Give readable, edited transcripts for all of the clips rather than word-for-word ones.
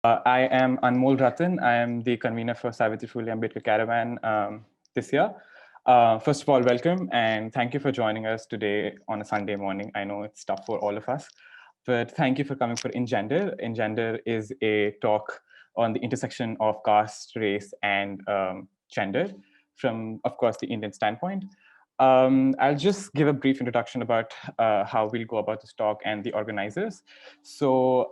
I am Anmol Ratan. I am the convener for Savitri Phule Ambedkar Caravan this year. First of all, welcome and thank you for joining us today on a Sunday morning. I know it's tough for all of us, but thank you for coming for Engender. Engender is a talk on the intersection of caste, race, and gender from, of course, the Indian standpoint. I'll just give a brief introduction about how we'll go about this talk and the organizers. So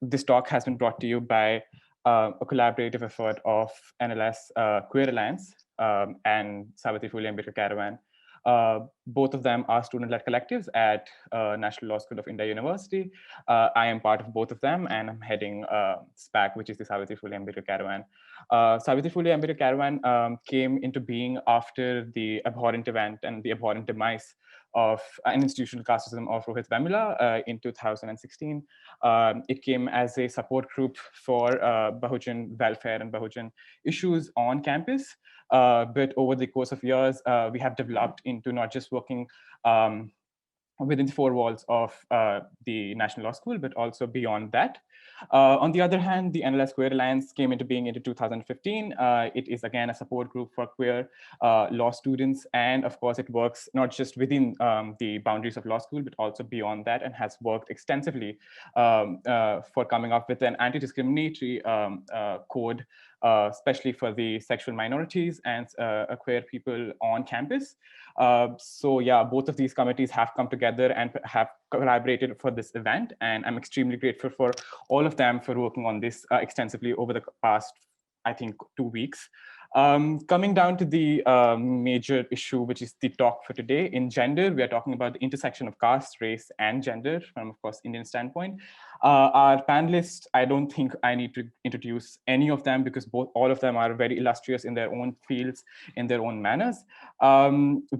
this talk has been brought to you by a collaborative effort of NLS Queer Alliance and Savitri Phule Ambedkar Caravan. Both of them are student-led collectives at National Law School of India University. I am part of both of them, and I'm heading SPAC, which is the Savitri Phule Ambedkar Caravan. Savitri Phule Ambedkar Caravan came into being after the abhorrent event and the abhorrent demise of an institutional casteism of Rohit Vemula in 2016. It came as a support group for Bahujan welfare and Bahujan issues on campus. But over the course of years, we have developed into not just working within the four walls of the National Law School, but also beyond that. On the other hand, the NLS Queer Alliance came into being into 2015. It is again a support group for queer law students. And of course, it works not just within the boundaries of law school, but also beyond that, and has worked extensively for coming up with an anti-discriminatory code, especially for the sexual minorities and queer people on campus. So yeah, both of these committees have come together and have collaborated for this event. And I'm extremely grateful for all of them for working on this extensively over the past, I think, 2 weeks. Coming down to the major issue, which is the talk for today. In gender, we are talking about the intersection of caste, race, and gender from, of course, Indian standpoint. Our panelists, I don't think I need to introduce any of them because all of them are very illustrious in their own fields, in their own manners.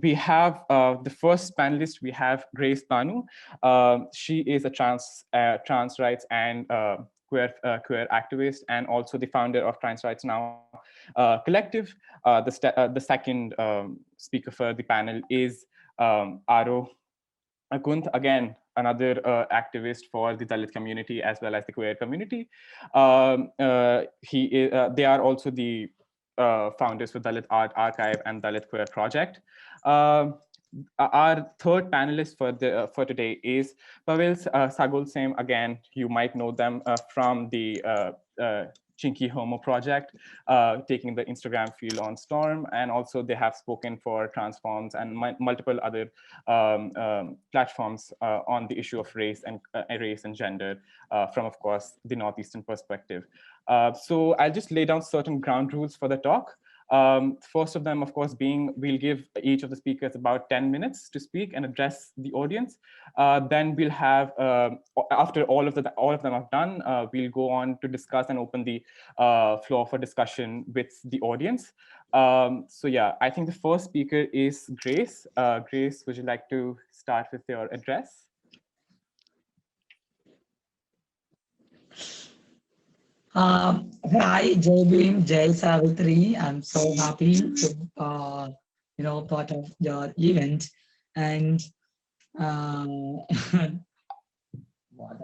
We have the first panelist, we have Grace Banu. She is a trans rights and queer activist, and also the founder of Trans Rights Now collective. The second speaker for the panel is Aro Akunt, again, another activist for the Dalit community as well as the queer community. They are also the founders for Dalit Art Archive and Dalit Queer Project. Our third panelist for today is Pavel Sagulsem. Again, you might know them from the Chinky Homo project, taking the Instagram feel on storm, and also they have spoken for Transforms and multiple other platforms on the issue of race and gender from, of course, the Northeastern perspective. So I'll just lay down certain ground rules for the talk. First of them, of course, being we'll give each of the speakers about 10 minutes to speak and address the audience. Then we'll have, after all of them are done, we'll go on to discuss and open the floor for discussion with the audience. So yeah, I think the first speaker is Grace. Grace, would you like to start with your address? Hi, Jai Bhim, Jai Savitri. I'm so happy to, part of your event. And what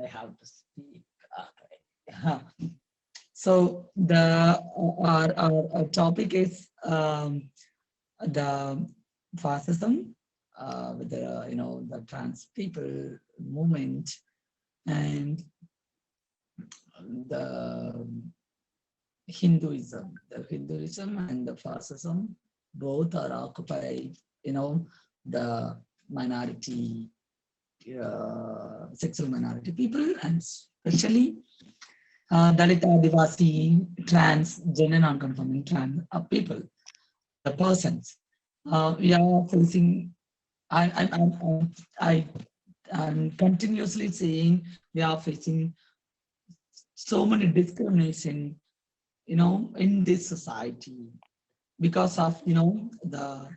I have to speak. So our topic is the fascism with the trans people movement and the Hinduism and the fascism both are occupied, the minority, sexual minority people, and especially Dalit, Adivasi, trans, gender non-conforming trans people, the persons. We are facing. I'm continuously saying we are facing so many discrimination, in this society because of, the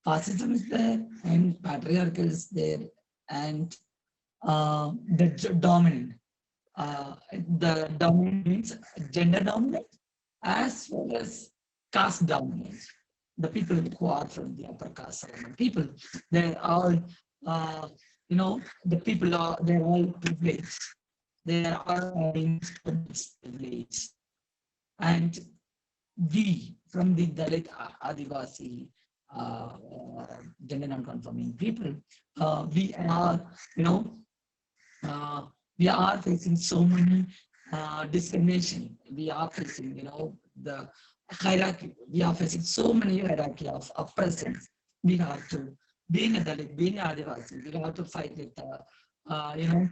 fascism is there and patriarchal is there and the dominant. The dominant means gender dominant as well as caste dominant. The people who are from the upper caste people, they're all, the people they're all privileged. they are having this privilege. And we, from the Dalit Adivasi, gender non-conforming people, we are, you know, uh, we are facing so many discrimination. We are facing, the hierarchy. We are facing so many hierarchy of oppressions. We have to, being a Dalit, being a Adivasi, we have to fight with, you know,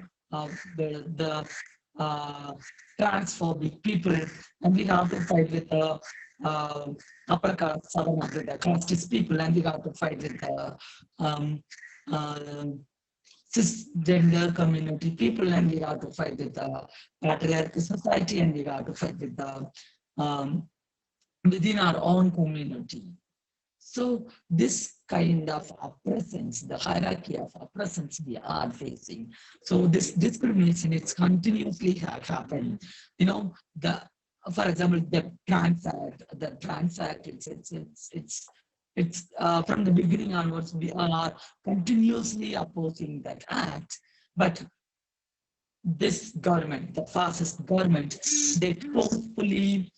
the transphobic people, and we have to fight with the upper caste, the casteist people, and we have to fight with the um, uh, cisgender community people, and we have to fight with the patriarchal society, and we have to fight with the um, within our own community. So this kind of oppressions, the hierarchy of oppressions we are facing. So this discrimination, it's continuously happened. The, for example, the Trans Act, it's from the beginning onwards, we are continuously opposing that act. But this government, the fascist government, they forcefully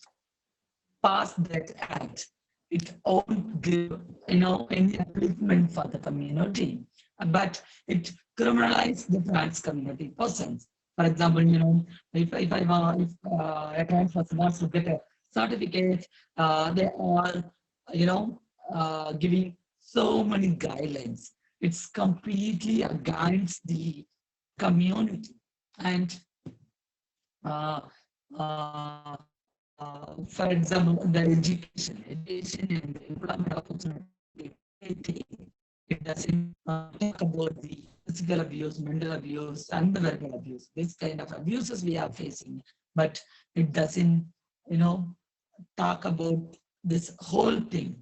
pass that act. It won't give, any upliftment for the community, but it criminalizes the trans community persons. For example, if a trans person wants to get a certificate, they are, giving so many guidelines. It's completely against the community. And uh, uh, for example, the education and the employment opportunity, it doesn't talk about the physical abuse, mental abuse, and the verbal abuse. This kind of abuses we are facing, but it doesn't, talk about this whole thing.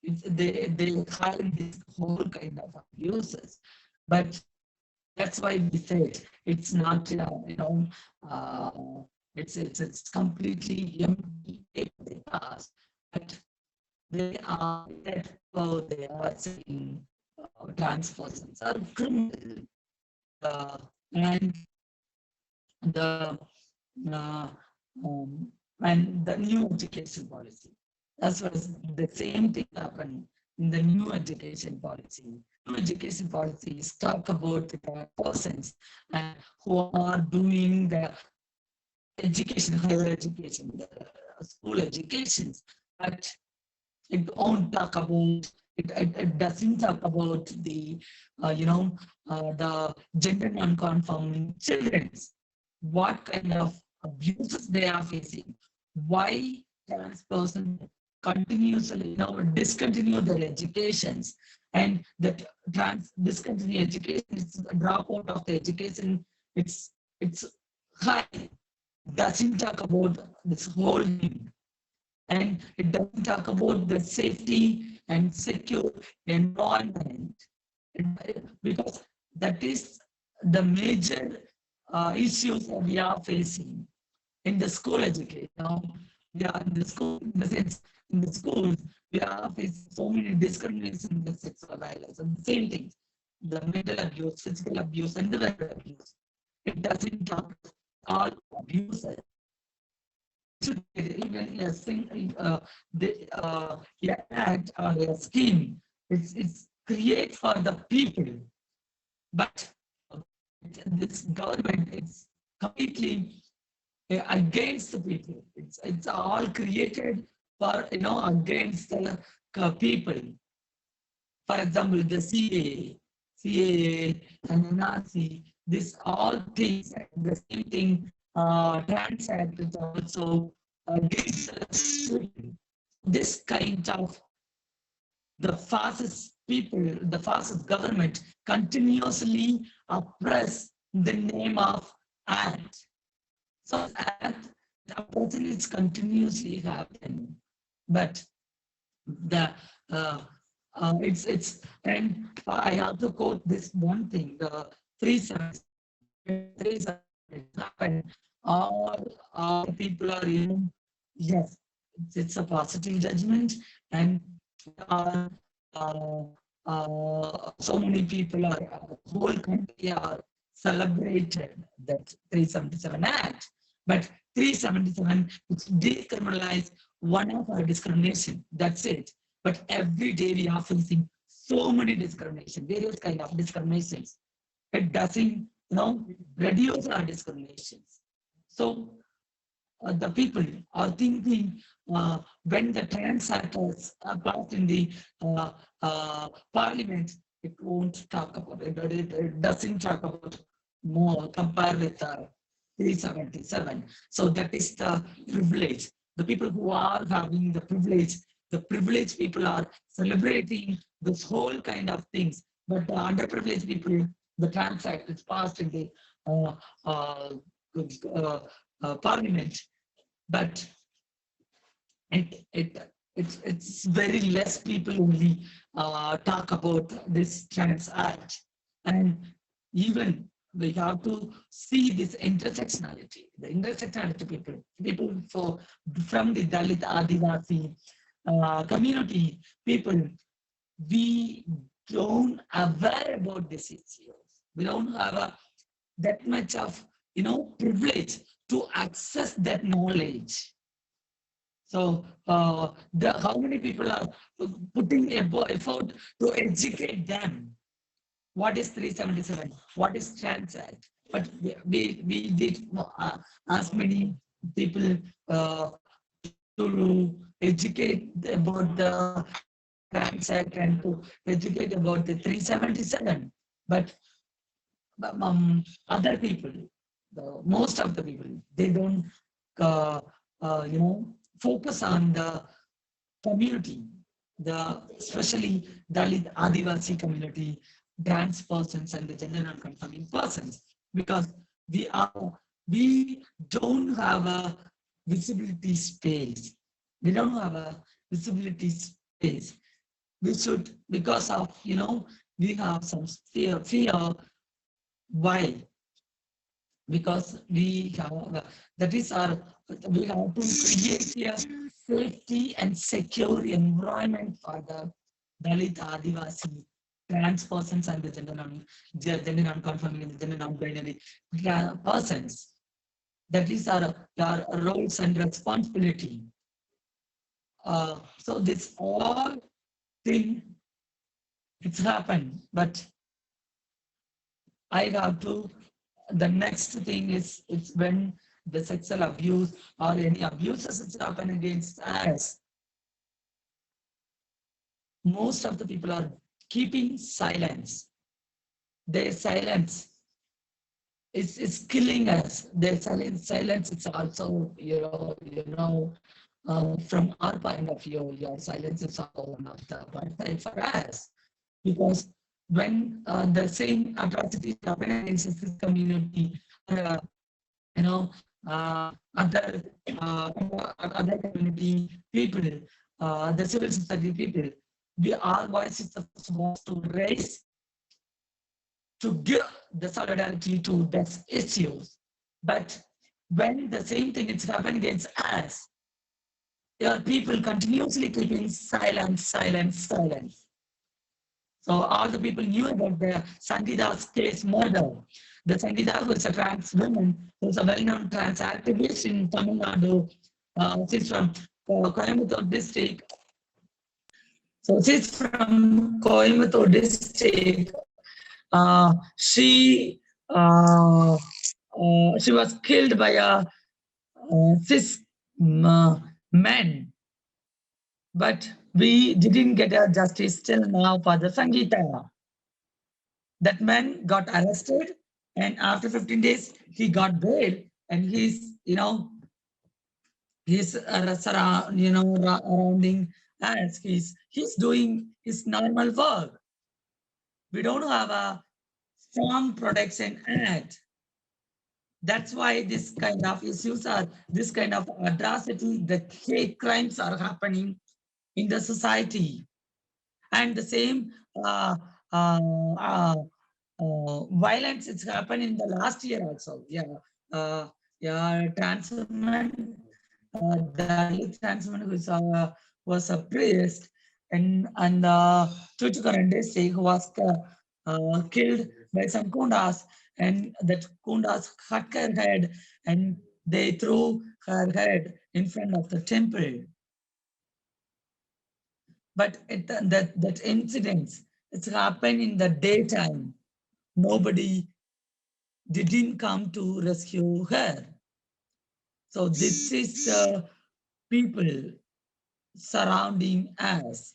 They hide this whole kind of abuses, but that's why we said it's not, uh, it's completely empty in the past, but they are that they are saying trans persons are criminal, and the uh, um, and the new education policy. As well as the same thing happened in the new education policy. New education policies talk about the persons and who are doing the education, higher education, the school educations, but it won't talk about it doesn't talk about the the gender non-conforming children, what kind of abuses they are facing, why trans person continuously discontinue their educations, and that trans discontinue education, it's a dropout of the education, it's high. Doesn't talk about this whole thing, and it doesn't talk about the safety and secure environment. Because that is the major issues that we are facing in the school education. We are in the school, in the sense, in the schools, we are facing so many discrimination, the sexual violence, and the same things, the mental abuse, physical abuse, and the verbal abuse. It doesn't talk all abuses. Even a single act or a scheme, it's create for the people, but this government is completely against the people. It's all created for against the people. For example, the CAA and NRC, this all things, the same thing, Trans Act is also against the this kind of the fascist people, the fascist government continuously oppress the name of act. So act, the oppression is continuously happening, but the it's and I have to quote this one thing: the 3 happen. All people are yes, it's a positive judgment, and uh, uh, so many people are whole country are celebrated that 377 Act. But 377, which decriminalize one of our discrimination. That's it. But every day we are facing so many discrimination, various kind of discriminations. It doesn't, reduce our discriminations. So the people are thinking when the Trans Act was passed in the parliament, it won't talk about it. It doesn't talk about more compared with 377. So that is the privilege. The people who are having the privileged people are celebrating this whole kind of things. But the underprivileged people, the Trans Act is passed in the uh, uh, parliament, but it's very less people only talk about this Trans Act. And even we have to see this the intersectionality people from the Dalit Adivasi community people, we don't aware about this issues. We don't have that much of privilege to access that knowledge. So how many people are putting effort to educate them? What is 377? What is Trans Act? But we did ask many people to educate about the Trans Act and to educate about the 377. But other people, most of the people, they don't, uh, focus on the community, especially Dalit Adivasi community, trans persons and the gender non-conforming persons, because we don't have a visibility space. We don't have a visibility space. We should, because of, we have some fear. Why? Because we have, that is our, we have to create a safety and secure environment for the Dalit, Adivasi, trans persons and the gender non-conforming and the gender non-binary persons. That is our roles and responsibility. So this all thing, it's happened, but I have to, the next thing is, it's when the sexual abuse or any abuses which happen against us, most of the people are keeping silence. Their silence is killing us. Their silence is also, from our point of view, your silence is also one of the point for us. Because when the same atrocities happen against this community, uh, you know, other community people, the civil society people, our voice is the first ones to raise, to give the solidarity to these issues. But when the same thing is happening against us, your people continuously keeping silence. So all the people knew about the Sangeeta's case murder. The Sangeeta was a trans woman, who's a well-known trans activist in Tamil Nadu. She's from Coimbatore district. So she's from Coimbatore district. She was killed by a cis men, but we didn't get a justice till now for the Sangeeta. That man got arrested, and after 15 days, he got bail, and he's surrounding us. He's doing his normal work. We don't have a strong protection act. That's why this kind of issues are, this kind of atrocity, the hate crimes are happening in the society. And the same violence, it's happened in the last year also. Trans woman, Dalit trans woman who was a priest, and Chuchukaran district who was killed by some kundas, and that kundas cut her head and they threw her head in front of the temple. But that incident, it's happened in the daytime. Nobody didn't come to rescue her. So this is the people surrounding us.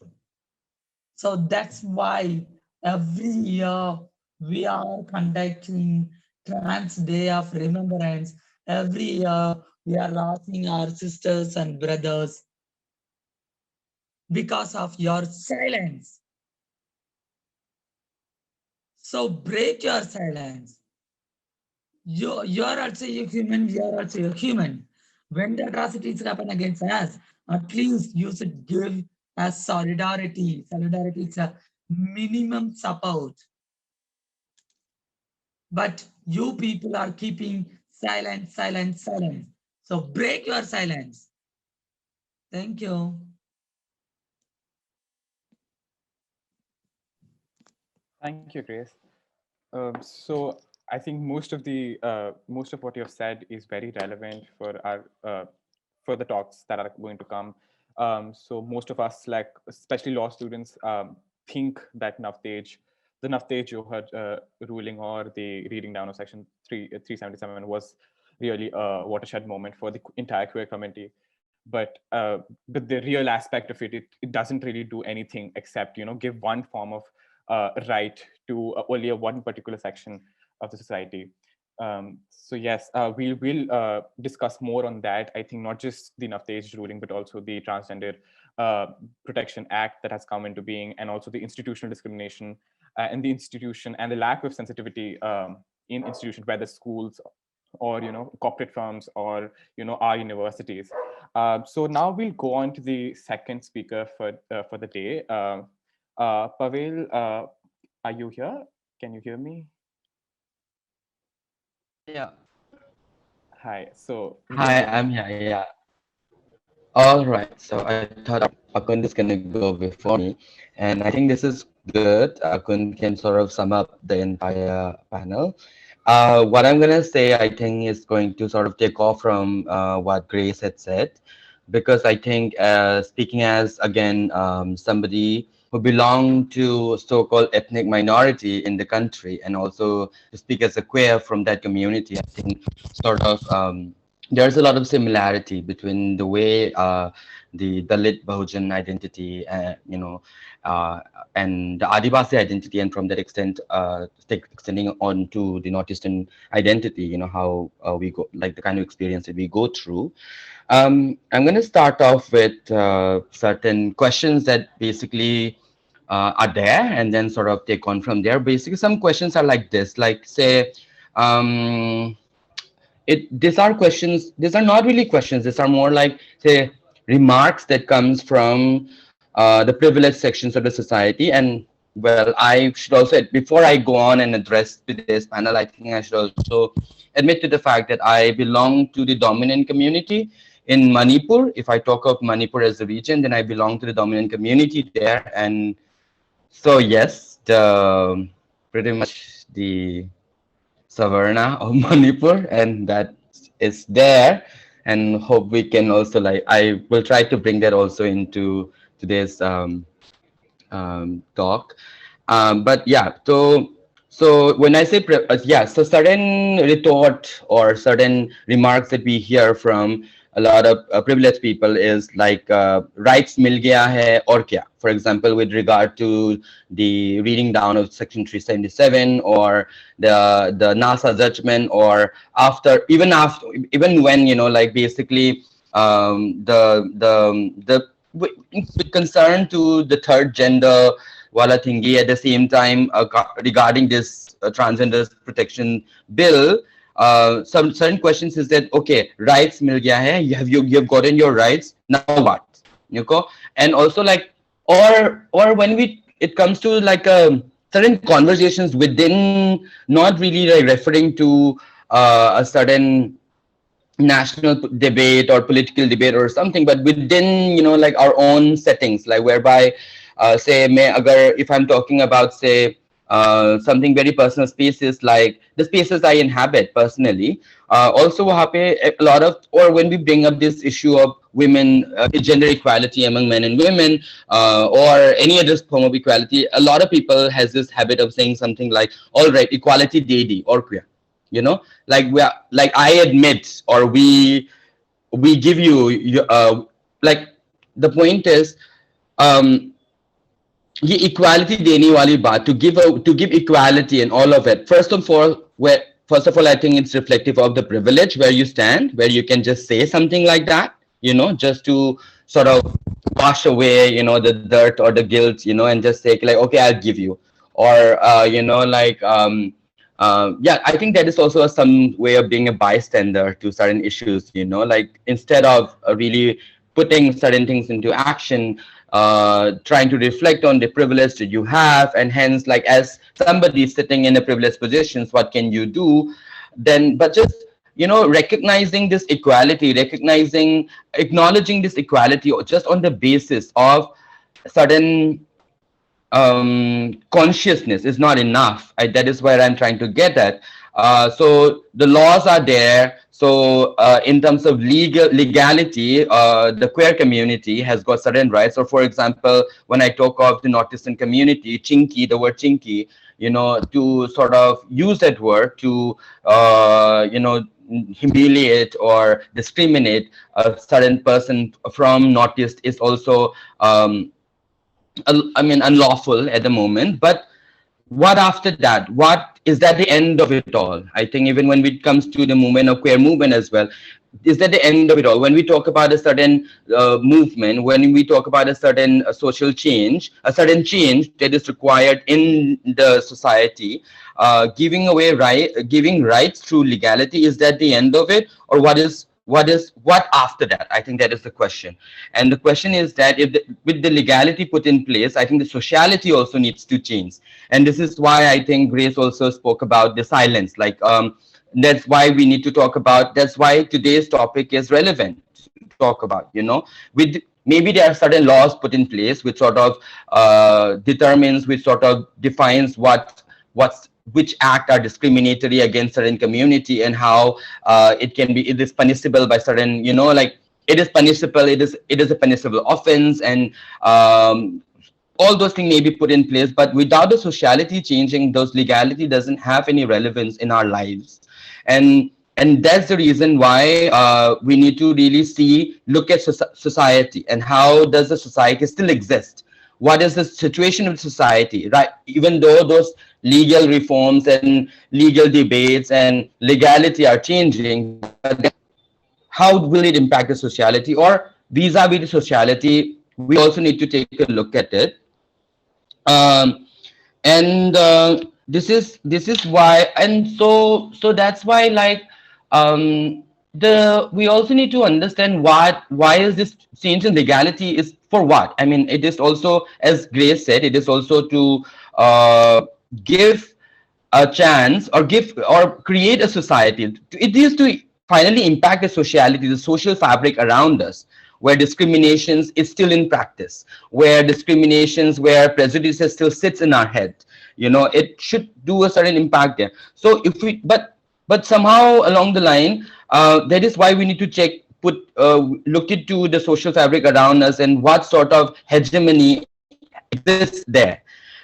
So that's why every year we are conducting Trans Day of Remembrance. Every year we are asking our sisters and brothers because of your silence. So break your silence. You're also a human, we are also a human. When the atrocities happen against us, at least you should give us solidarity. Solidarity is a minimum support. But you people are keeping silence, silence, silence. So break your silence. Thank you. Thank you, Grace. So I think most of what you have said is very relevant for our for the talks that are going to come. So most of us, like especially law students, think that the Navtej Johar ruling or the reading down of Section 377 was really a watershed moment for the entire queer community. But the real aspect of it doesn't really do anything except give one form of right to only a one particular section of the society. So yes, we will discuss more on that. I think not just the Navtej ruling, but also the Transgender Protection Act that has come into being, and also the institutional discrimination in the institution and the lack of sensitivity in institutions, whether schools or corporate firms or our universities. So now we'll go on to the second speaker for the day. Pavel, are you here? Can you hear me? Yeah. Hi. So you can Hi, go ahead. I'm here. Yeah. All right. So I thought Akund is gonna go before me, and I think this is good. Akund can sort of sum up the entire panel. What I'm gonna say, I think, is going to sort of take off from what Grace had said, because I think, speaking as again somebody who belong to so-called ethnic minority in the country, and also to speak as a queer from that community, I think sort of there's a lot of similarity between the way the Dalit Bahujan identity, uh, and the Adivasi identity, and from that extent, extending on to the Northeastern identity, how we go, like the kind of experience that we go through. I'm going to start off with certain questions that basically are there, and then sort of take on from there. Basically, some questions are like this, like say, um, these are questions, these are not really questions, these are more like say remarks that comes from the privileged sections of the society. And well, I should also, before I go on and address today's panel, I think I should also admit to the fact that I belong to the dominant community in Manipur. If I talk of Manipur as a region, then I belong to the dominant community there. And so yes, the pretty much the Savarna of Manipur, and that is there. And hope we can also, like, I will try to bring that also into today's talk. But yeah, so when I say yeah, so certain retort or certain remarks that we hear from a lot of privileged people is like rights mil gaya hai aur kya. For example, with regard to the reading down of Section 377, or the NASA judgment, or even when like basically with concern to the third gender wala thingy. At the same time, regarding this transgender protection bill, some certain questions is that, okay, rights mil gaya hai, you have gotten your rights, now what, and also like, or when it comes to like certain conversations within, not really like referring to a certain national debate or political debate or something, but within like our own settings, like whereby say if I'm talking about, say, something very personal spaces like the spaces I inhabit personally. Also, वहाँ पे a lot of, or when we bring up this issue of women, gender equality among men and women, or any other form of equality, a lot of people has this habit of saying something like, "All right, equality dedi or queer," you know, like we are, like I admit, or we give you, like the point is, um, ये equality देने वाली बात, to give equality and all of it, first of all I think it's reflective of the privilege where you stand, where you can just say something like that, you know, just to sort of wash away, you know, the dirt or the guilt, you know, and just say like, okay, I'll give you, or you know, like yeah, I think that is also some way of being a bystander to certain issues, you know, like instead of really putting certain things into action, trying to reflect on the privilege that you have, and hence, like as somebody sitting in a privileged positions, what can you do? Then, but just, you know, recognizing this equality, acknowledging this equality, or just on the basis of certain consciousness is not enough. That is where I'm trying to get at. So the laws are there. So in terms of legality, the queer community has got certain rights. So for example, when I talk of the North Eastern community, chinky, the word chinky, you know, to sort of use that word to, you know, humiliate or discriminate a certain person from Northeast is also, I mean, unlawful at the moment. But what after that? What is that the end of it all? I think even when it comes to the movement of queer movement as well, is that the end of it all? When we talk about a certain movement, when we talk about a certain social change, a certain change that is required in the society, giving rights through legality, is that the end of it, or what after that? I think that is the question. And the question is that if with the legality put in place, I think the sociality also needs to change. And this is why I think Grace also spoke about the silence. Like that's why we need to talk about. That's why today's topic is relevant to talk about. You know, with maybe there are certain laws put in place which sort of determines, which sort of defines which act are discriminatory against certain community, and how it is punishable by certain, you know, like it is punishable, it is a punishable offense, and all those things may be put in place. But without the sociality changing, those legality doesn't have any relevance in our lives. And that's the reason why we need to really look at society, and how does the society still exist? What is the situation of society, right? Even though those legal reforms and legal debates and legality are changing, but how will it impact the sociality, or vis-a-vis the sociality? We also need to take a look at it. And this is why, and so that's why, like we also need to understand why is this change in legality is for what. I mean, it is also, as Grace said, it is also to give a chance, or create a society. It is to finally impact the sociality, the social fabric around us, where discriminations is still in practice, where prejudices still sits in our head. You know, it should do a certain impact there. So if we, but somehow along the line, that is why we need to look into the social fabric around us and what sort of hegemony exists there.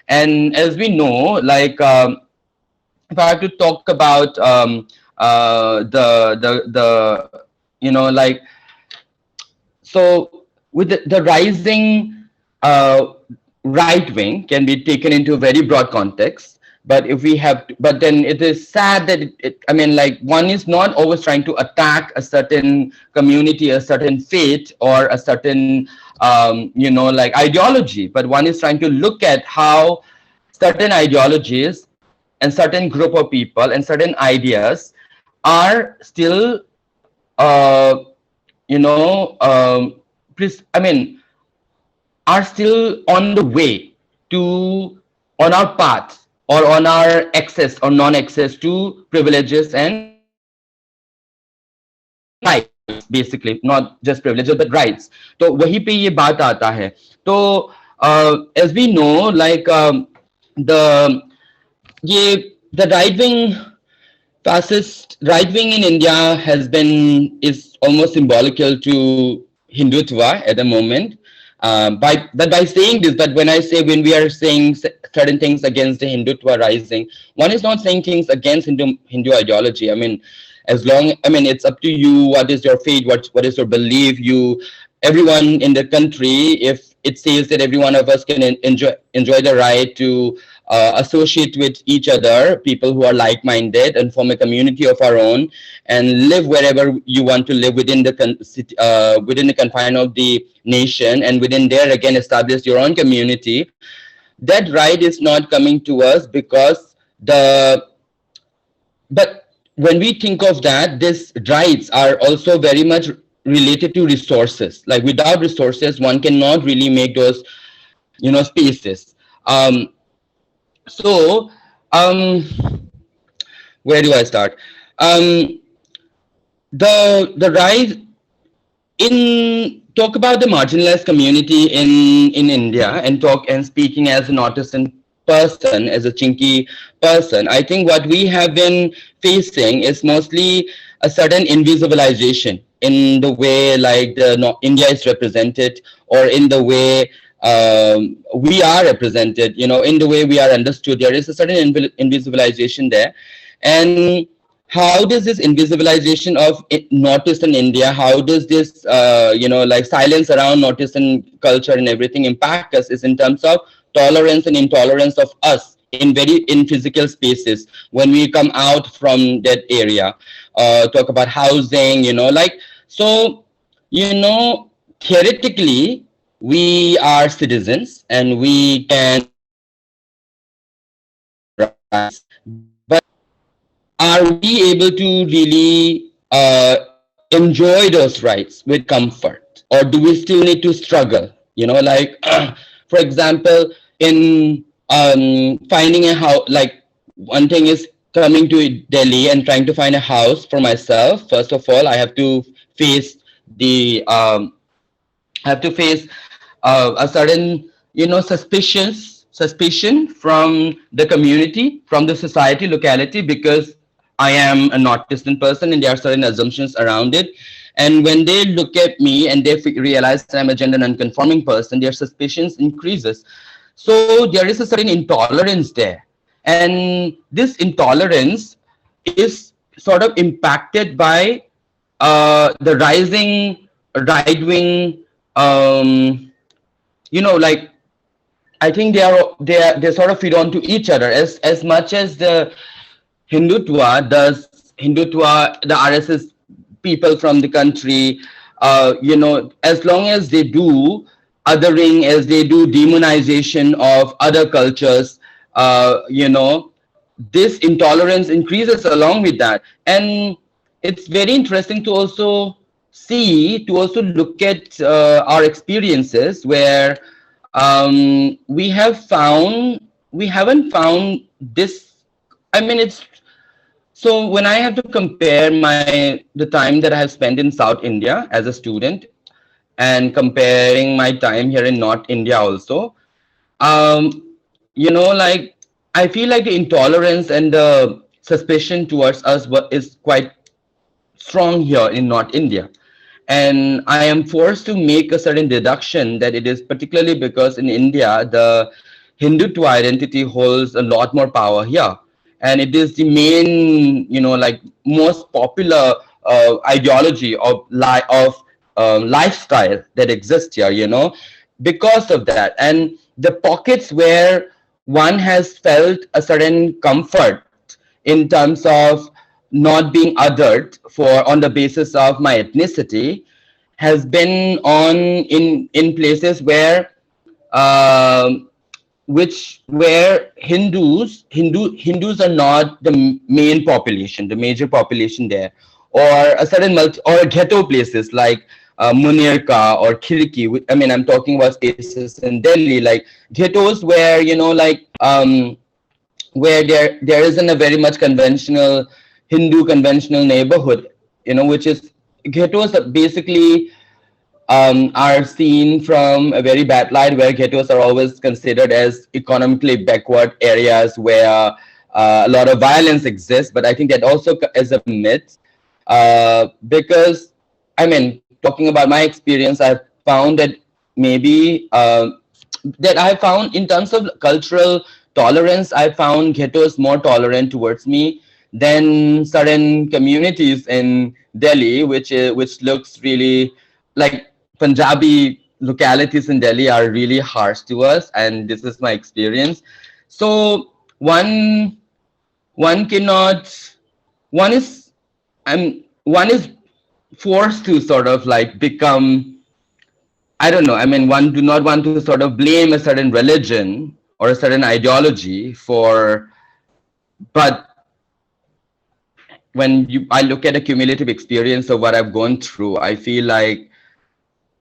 And as we know, like if I have to talk about the you know, like, so with the rising right wing can be taken into a very broad context. But if we have, but then it is sad that I mean, like, one is not always trying to attack a certain community, a certain faith, or a certain you know, like ideology, but one is trying to look at how certain ideologies and certain group of people and certain ideas are still you know, I mean, are still on the way to, on our path, or on our access or non-access to privileges and rights, basically, not just privileges but rights. तो वहीं पे ये बात आता है. तो as we know, like the yeah, the right wing fascist right wing in India is almost symbolical to Hindutva at the moment. By saying this, but when I say when we are saying certain things against the Hindutva rising, one is not saying things against Hindu ideology. I mean, it's up to you. What is your faith? What is your belief? Everyone in the country, if it says that every one of us can enjoy the right to associate with each other, people who are like-minded, and form a community of our own, and live wherever you want to live within within the confine of the nation, and within there again establish your own community. That right is not coming to us because the but when we think of that, these rights are also very much related to resources. Like without resources, one cannot really make those spaces. So um, where do I start? Um, the rise in talk about the marginalized community in India, and talk and speaking as an autistic person, as a chinky person, I think what we have been facing is mostly a sudden invisibilization in the way like India is represented, or in the way we are represented, in the way we are understood. There is a certain invisibilization there. And how does this invisibilization of Northeastern India, how does this, like silence around Northeastern culture and everything impact us, is in terms of tolerance and intolerance of us in physical spaces when we come out from that area. Talk about housing, so, theoretically, we are citizens and we can but are we able to really enjoy those rights with comfort, or do we still need to struggle, like for example, in finding a house, like one thing is coming to Delhi and trying to find a house for myself. First of all, I have to face the a certain suspicion from the community, from the society, locality, because I am a Northeastern person and there are certain assumptions around it. And when they look at me and they realize that I'm a gender non-conforming person, their suspicions increases. So there is a certain intolerance there, and this intolerance is sort of impacted by the rising right wing. Like I think they sort of feed on to each other as much as the Hindutva, the RSS people from the country, as long as they do othering, as they do demonization of other cultures, this intolerance increases along with that. And it's very interesting to also look at our experiences where we haven't found this. I mean, it's so when I have to compare the time that I have spent in South India as a student and comparing my time here in North India also, like I feel like the intolerance and the suspicion towards us is quite strong here in North India. And I am forced to make a certain deduction that it is particularly because in India, the Hindutva identity holds a lot more power here. And it is the main, like most popular ideology of lifestyle that exists here, because of that. And the pockets where one has felt a certain comfort in terms of not being othered on the basis of my ethnicity has been in places where where Hindus are not the main population, the major population there, or a certain or ghetto places like Munirka or Khirki. I mean, I'm talking about spaces in Delhi, like ghettos where where there isn't a very much conventional Hindu conventional neighborhood, which is ghettos that basically are seen from a very bad light, where ghettos are always considered as economically backward areas where a lot of violence exists, but I think that also is a myth, because I mean, talking about my experience, I've found that maybe that I found in terms of cultural tolerance, I found ghettos more tolerant towards me than certain communities in Delhi, which looks really like Punjabi localities in Delhi are really harsh to us, and this is my experience. So one cannot one is one is forced to sort of like become, I don't know. I mean, one do not want to sort of blame a certain religion or a certain ideology for, but when I look at a cumulative experience of what I've gone through, I feel like,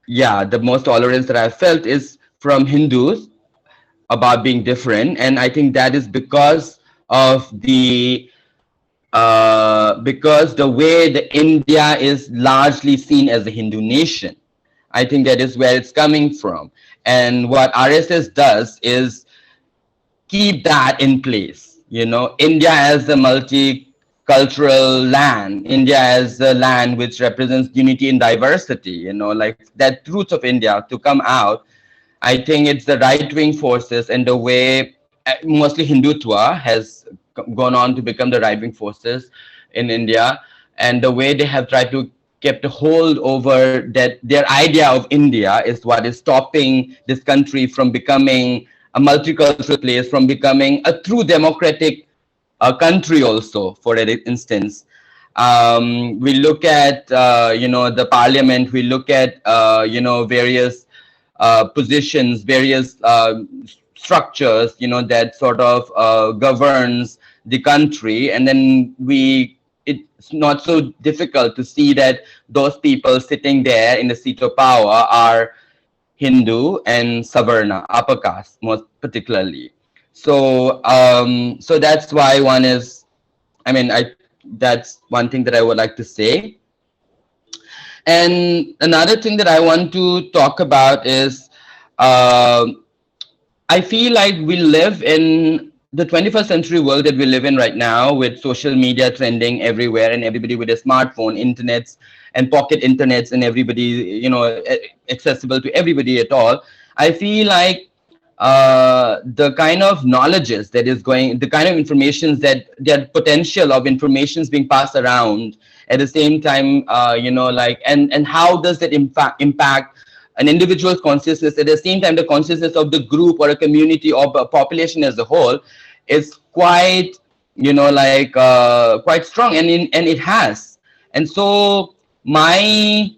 yeah, the most tolerance that I've felt is from Hindus about being different, and I think that is of the because the way the India is largely seen as a Hindu nation. I think that is where it's coming from. And what RSS does is keep that in place. You know, India as a multicultural land, India as a land which represents unity in diversity, you know, like that truth of India to come out. I think it's the right-wing forces and the way mostly Hindutva has gone on to become the right-wing forces in India, and the way they have tried to kept a hold over that their idea of India is what is stopping this country from becoming a multicultural place, from becoming a true democratic country also, for instance. We look at, you know, the parliament, we look at, you know, various positions, various structures, you know, that sort of governs the country, and then it's not so difficult to see that those people sitting there in the seat of power are Hindu and Savarna, upper caste, most particularly. So, so that's why one is, I mean, that's one thing that I would like to say. And another thing that I want to talk about is, uh, I feel like we live in the 21st century world that we live in right now, with social media trending everywhere and everybody with a smartphone, internets and pocket internets, and everybody, you know, accessible to everybody at all. I feel like the kind of knowledges that is going, the kind of informations that their potential of informations being passed around at the same time, you know, like, and how does that impact an individual's consciousness, at the same time the consciousness of the group or a community or a population as a whole is quite, you know, like quite strong, and it has. And so my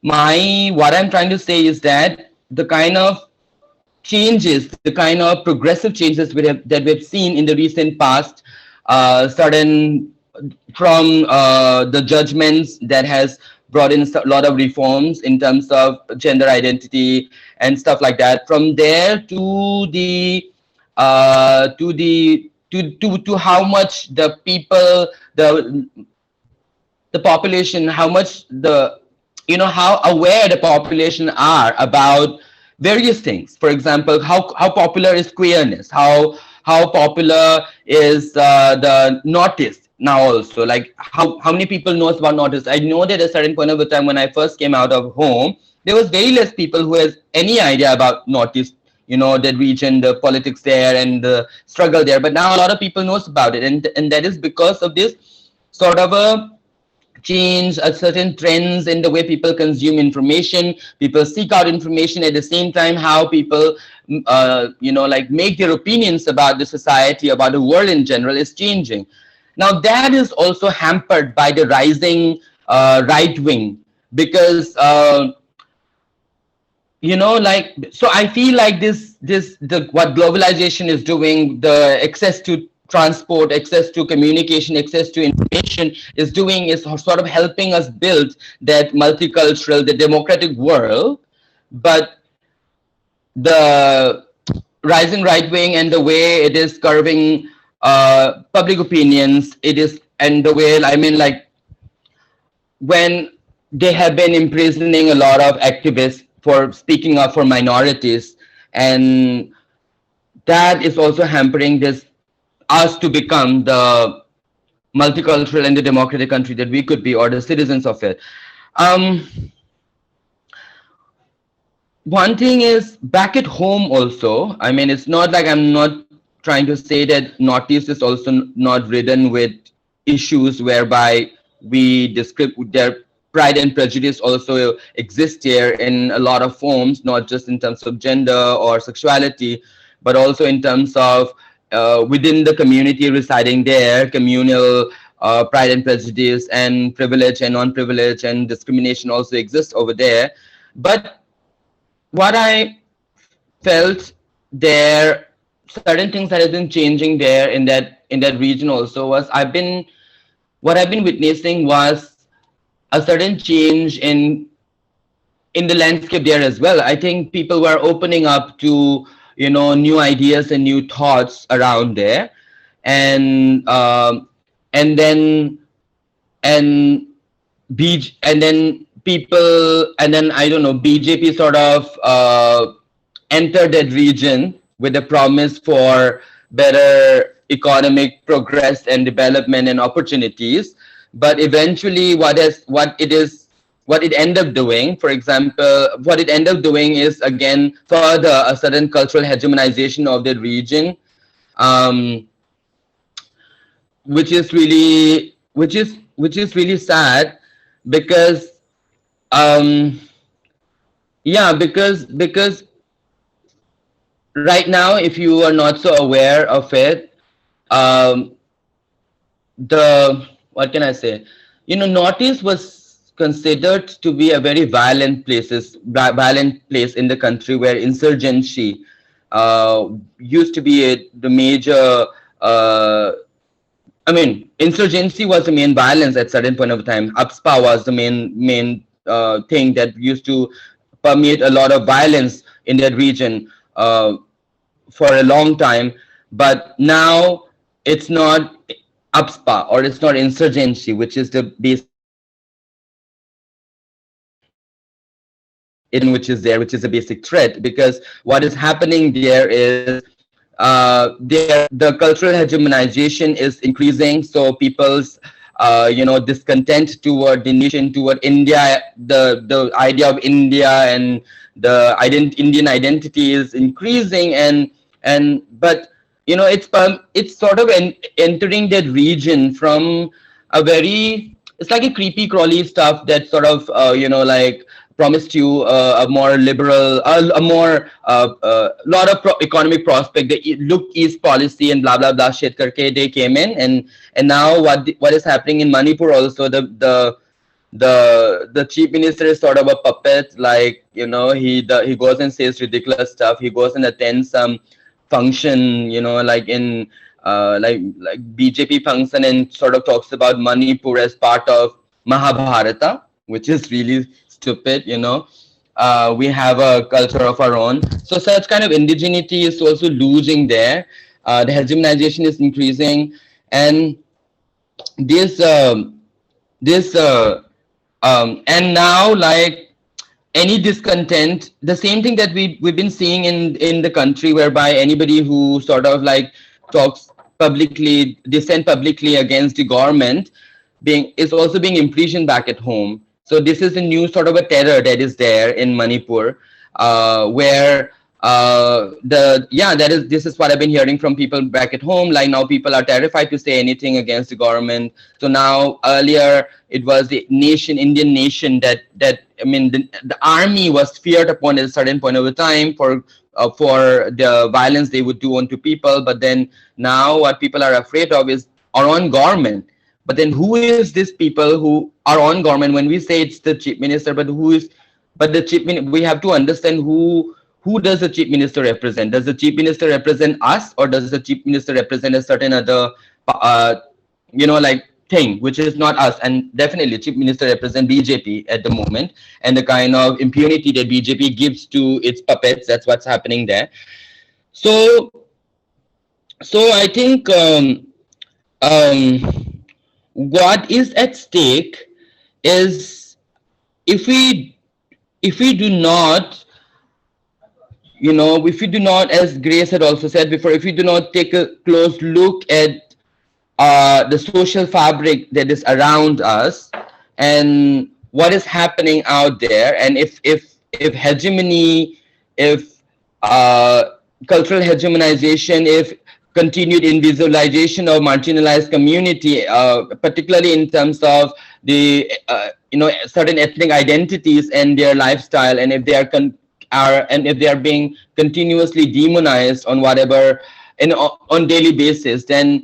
what I'm trying to say is that the kind of changes, the kind of progressive changes that we've seen in the recent past, certain from the judgments that has brought in a lot of reforms in terms of gender identity and stuff like that. From there to to how much the people, the population, how much the, you know, how aware the population are about various things. For example, how popular is queerness, how popular is the notice now also, like how many people knows about notice. I know that at a certain point of the time when I first came out of home, there was very less people who has any idea about notice, you know, the region, the politics there and the struggle there. But now a lot of people knows about it, and that is because of this sort of a change, a certain trends in the way people consume information, people seek out information, at the same time how people you know, like make their opinions about the society, about the world in general is changing. Now that is also hampered by the rising right wing, because you know, like, so I feel like the what globalization is doing, the access to transport, access to communication, access to information is doing, is sort of helping us build that multicultural, the democratic world. But the rising right wing and the way it is curving public opinions, it is, and the way, I mean, like, when they have been imprisoning a lot of activists for speaking up for minorities, and that is also hampering this us to become the multicultural and the democratic country that we could be, or the citizens of it. Um, One thing is back at home also. I mean, it's not like I'm not trying to say that Northeast is also not ridden with issues whereby we describe their pride and prejudice also exist here in a lot of forms, not just in terms of gender or sexuality, but also in terms of within the community residing there, communal pride and prejudice and privilege and non-privilege and discrimination also exists over there. But what I felt there, certain things that has been changing there in that region also was what I've been witnessing was a certain change in the landscape there as well. I think people were opening up to new ideas and new thoughts around there, and and then and and then people, and then I don't know, BJP sort of entered that region with a promise for better economic progress and development and opportunities. But eventually, what it ended up doing, for example, what it ended up doing is again further a certain cultural hegemonization of the region, um, which is really sad because um yeah, because right now, if you are not so aware of it, um the what can I say, Northeast was considered to be a very violent place in the country, where insurgency used to be the major insurgency was the main violence at certain point of time. UPSPA was the main thing that used to permeate a lot of violence in that region for a long time. But now it's not UPSPA or it's not insurgency, which is the basic threat. It's which is there, which is a basic threat, because what is happening there is the cultural hegemonization is increasing. So people's discontent toward the nation, toward India, the idea of India and the Indian identity is increasing, and but it's sort of entering that region from a very, it's like a creepy crawly stuff that sort of like promised you a more liberal, a more lot of economic prospect. The look east policy and blah blah blah shit karke they came in, and now what is happening in Manipur also, the chief minister is sort of a puppet. Like he goes and says ridiculous stuff. He goes and attends some function, like in like BJP function, and sort of talks about Manipur as part of Mahabharata, which is really stupid. We have a culture of our own, so such kind of indigeneity is also losing there. The hegemonization is increasing, and this this and now, like, any discontent, the same thing that we've been seeing in the country, whereby anybody who sort of like talks publicly, dissent publicly against the government, is also being imprisoned back at home. So this is a new sort of a terror that is there in Manipur, where this is what I've been hearing from people back at home. Like, now people are terrified to say anything against the government. So now, earlier it was the Indian nation, that the army was feared upon at a certain point of time for the violence they would do onto people. But then now what people are afraid of is our own government. But then who is this people who are on government? When we say it's the chief minister, but the chief minister, we have to understand who does the chief minister represent? Does the chief minister represent us, or does the chief minister represent a certain other like thing which is not us? And definitely chief minister represent BJP at the moment, and the kind of impunity that BJP gives to its puppets, that's what's happening there. So I think what is at stake is, if we do not if you do not, as Grace had also said before, if you do not take a close look at the social fabric that is around us and what is happening out there, and if hegemony, if cultural hegemonization, if continued invisibilization of marginalized community, particularly in terms of the certain ethnic identities and their lifestyle, and if they and if they are being continuously demonized on whatever on daily basis, then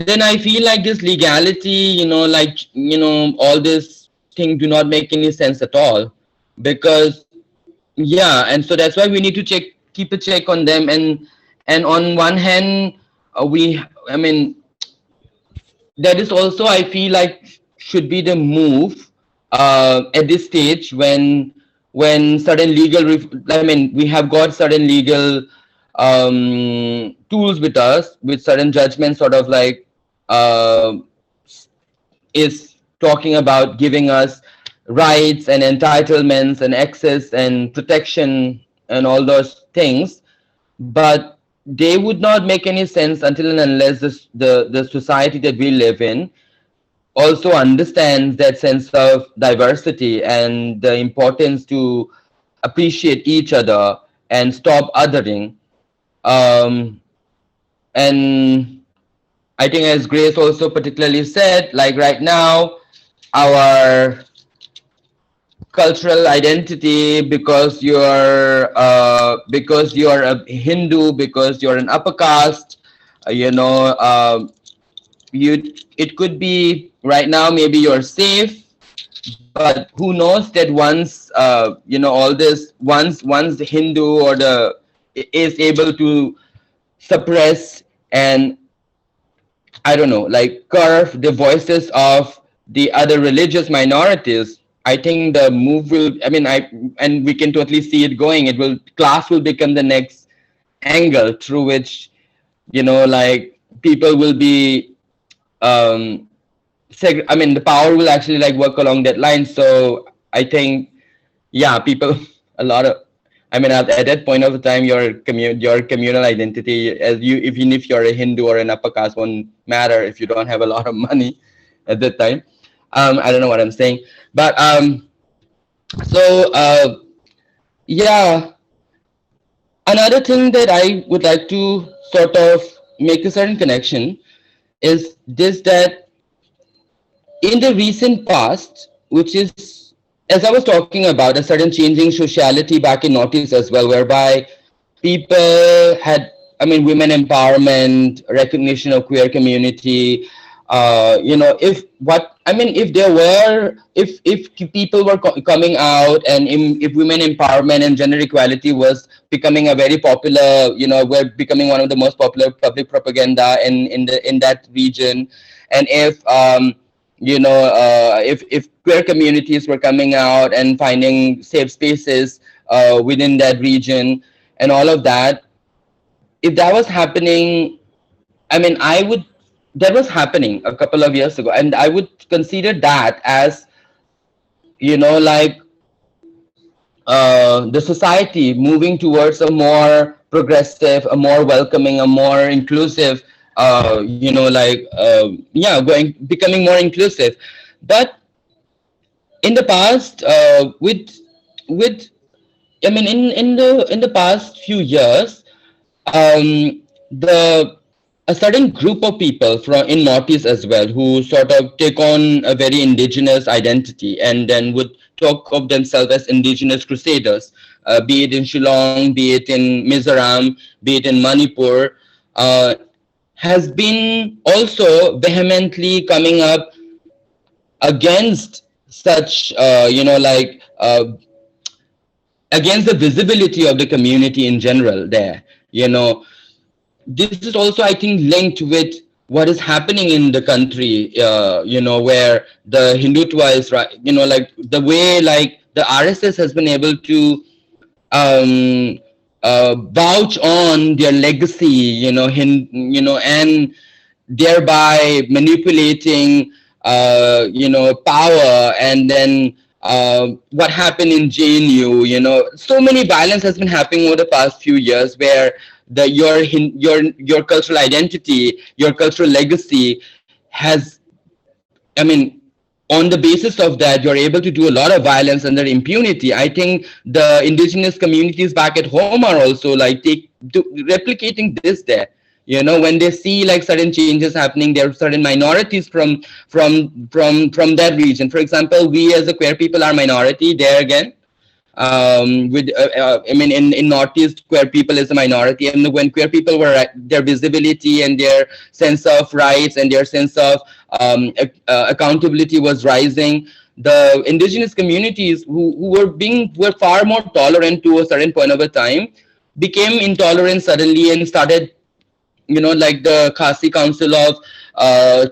I feel like this legality, all this thing do not make any sense at all. Because yeah, and so that's why we need to keep a check on them. And on one hand, I mean, that is also, I feel like, should be the move at this stage when certain I mean, we have got certain legal tools with us, with certain judgments, sort of like uh, is talking about giving us rights and entitlements and access and protection and all those things. But they would not make any sense until and unless the society that we live in also understands that sense of diversity and the importance to appreciate each other and stop othering. Um, and I think, as Grace also particularly said, like right now, our cultural identity, because you're a Hindu, because you're an upper caste, you know, it could be right now maybe you're safe, but who knows that once all this once the Hindu or the is able to suppress and, I don't know, like curve the voices of the other religious minorities. I think the move will, I mean, and we can totally see it going. Class will become the next angle through which, like people will be, I mean, the power will actually like work along that line. So I think, yeah, people, a lot of, I mean, at that point of the time, your communal identity, even if you're a Hindu or an upper caste, won't matter if you don't have a lot of money at that time. I don't know what I'm saying, but so yeah. Another thing that I would like to sort of make a certain connection is this, that in the recent past, which is, as I was talking about, a certain changing sociality back in Northeast as well, whereby people had, I mean, women empowerment, recognition of queer community. If people were coming out, and if women empowerment and gender equality was becoming a very popular, were becoming one of the most popular public propaganda in that region, and if queer communities were coming out and finding safe spaces within that region and all of that, if that was happening, I mean, that was happening a couple of years ago, and I would consider that as, like the society moving towards a more progressive, a more welcoming, a more inclusive, becoming more inclusive. But in the past, I mean, in the past few years, the a certain group of people from in Northeast as well, who sort of take on a very indigenous identity and then would talk of themselves as indigenous crusaders, be it in Shillong, be it in Mizoram, be it in Manipur, has been also vehemently coming up against such, against the visibility of the community in general there. This is also, I think, linked with what is happening in the country, where the Hindutva is, right, like the way like the RSS has been able to vouch on their legacy, and thereby manipulating, power, and then what happened in JNU, so many violence has been happening over the past few years where your cultural identity, your cultural legacy has, I mean, on the basis of that, you're able to do a lot of violence under impunity. I think the indigenous communities back at home are also like replicating this there. When they see like certain changes happening, there are certain minorities from that region. For example, we as a queer people are minority there again. I mean, in Northeast, queer people is a minority, and when queer people were their visibility and their sense of rights and their sense of accountability was rising, the indigenous communities who were far more tolerant to a certain point of a time became intolerant suddenly and started, like the Khasi Council of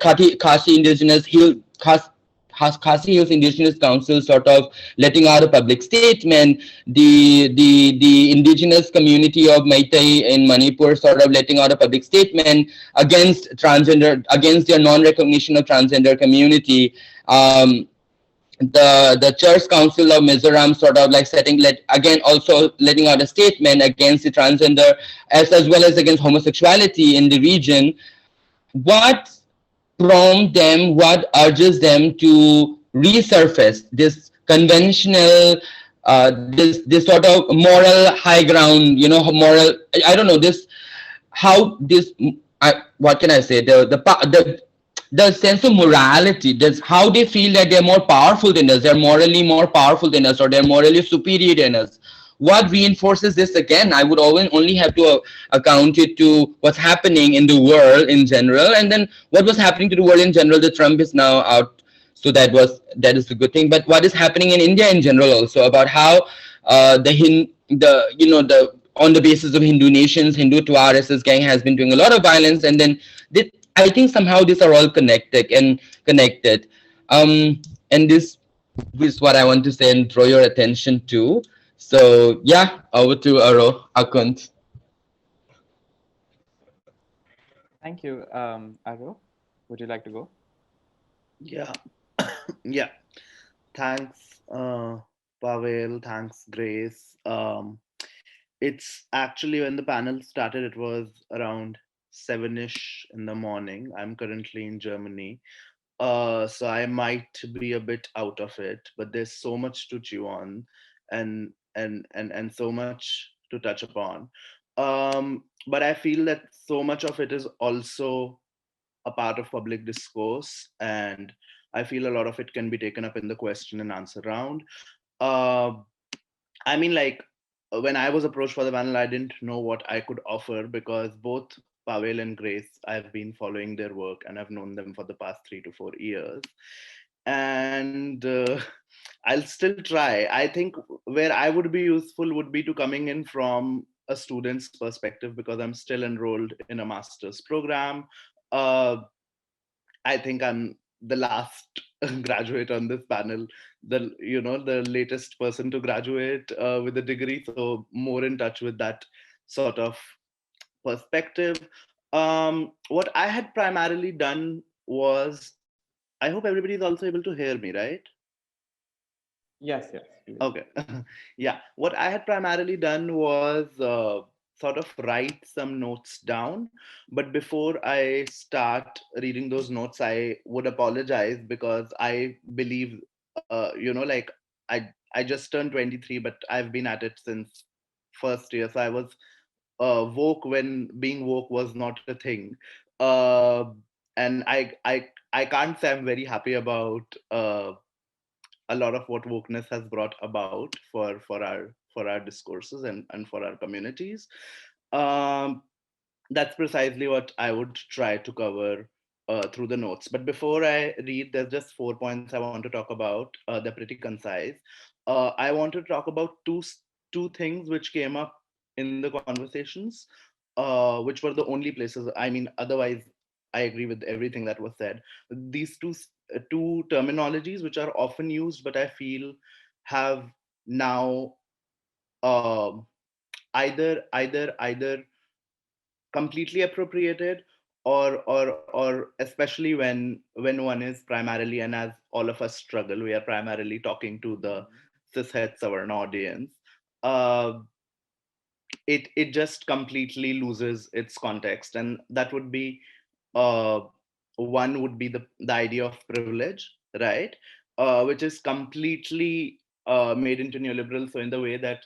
Khasi Indigenous Hill Khasi Hills Indigenous Council sort of letting out a public statement. The indigenous community of Meitei in Manipur sort of letting out a public statement against their non-recognition of transgender community. The Church Council of Mizoram sort of like also letting out a statement against the transgender as well as against homosexuality in the region. What what urges them to resurface this conventional, this sort of moral high ground, moral, I don't know this, how this, what can I say, the sense of morality, that's how they feel that they're more powerful than us, they're morally more powerful than us, or they're morally superior than us. What reinforces this again? I would always only have to account it to what's happening in the world in general, and then what was happening to the world in general. The Trump is now out, so that is a good thing. But what is happening in India in general also, about how the on the basis of Hindu nations, Hindu to RSS gang has been doing a lot of violence, and then I think somehow these are all connected. And this is what I want to say and draw your attention to. So yeah, over to Akunt. Thank you, Aro. Would you like to go? Yeah, yeah. Thanks, Pavel. Thanks, Grace. It's actually when the panel started, it was around 7ish in the morning. I'm currently in Germany. So I might be a bit out of it, but there's so much to chew on and so much to touch upon. But I feel that so much of it is also a part of public discourse, and I feel a lot of it can be taken up in the question and answer round. Uh, I mean, like, when I was approached for the panel, I didn't know what I could offer because both Pavel and Grace, I've been following their work and I've known them for the past 3 to 4 years. And I'll still try. I think where I would be useful would be to coming in from a student's perspective because I'm still enrolled in a master's program. Uh, I think I'm the last graduate on this panel, the latest person to graduate with a degree, so more in touch with that sort of perspective. What I had primarily done was, I hope everybody is also able to hear me, right? Yes, yes. Okay. Yeah. What I had primarily done was sort of write some notes down. But before I start reading those notes, I would apologize because I believe, like I just turned 23, but I've been at it since first year. So I was woke when being woke was not a thing. Uh, and I can't say I'm very happy about a lot of what wokeness has brought about for our discourses and for our communities. Um, that's precisely what I would try to cover through the notes. But before I read, there's just 4 points I want to talk about. They're pretty concise. I want to talk about two things which came up in the conversations, which were the only places. I mean, otherwise, I agree with everything that was said. These two terminologies which are often used, but I feel have now um, either completely appropriated or especially when one is primarily, and as all of us struggle, we are primarily talking to the cishet Savarna audience. uh, it just completely loses its context, and that would be uh, one would be the idea of privilege, right? Which is completely made into neoliberal. So in the way that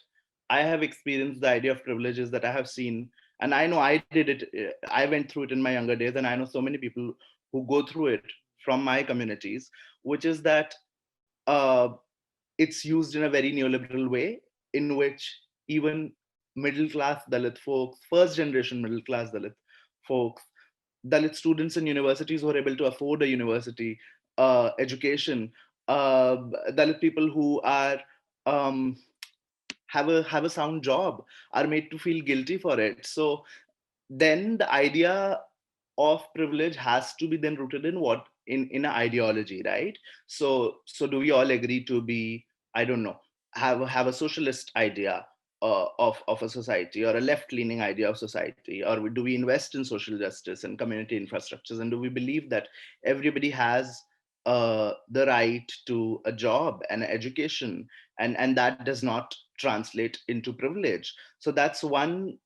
I have experienced the idea of privilege is that I have seen, and I know I did it, I went through it in my younger days, and I know so many people who go through it from my communities, which is that uh, it's used in a very neoliberal way, in which even middle class Dalit folks, first generation middle class Dalit folks, Dalit students in universities who are able to afford a university education, Dalit people who are um, have a sound job, are made to feel guilty for it. So then the idea of privilege has to be then rooted in what, in an ideology, right? So do we all agree to be, I don't know, have a socialist idea of a society, or a left leaning idea of society, or do we invest in social justice and community infrastructures, and do we believe that everybody has the right to a job and education, and that does not translate into privilege? So that's one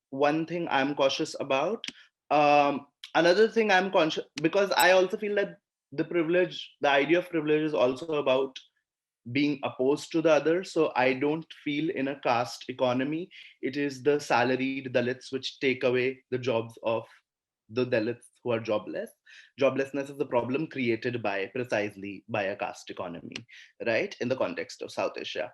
thing I'm cautious about. Another thing I'm conscious, because I also feel that the idea of privilege is also about being opposed to the other. So I don't feel in a caste economy, it is the salaried Dalits which take away the jobs of the Dalits who are jobless. Joblessness is the problem created by precisely by a caste economy, right? In the context of South Asia.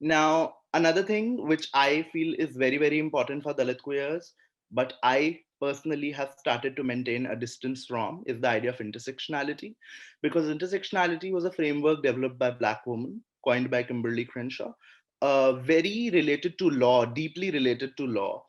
Now, another thing which I feel is very, very important for Dalit queers, but I personally have started to maintain a distance from, is the idea of intersectionality. Because intersectionality was a framework developed by Black women, coined by Kimberly Crenshaw, very related to law, deeply related to law,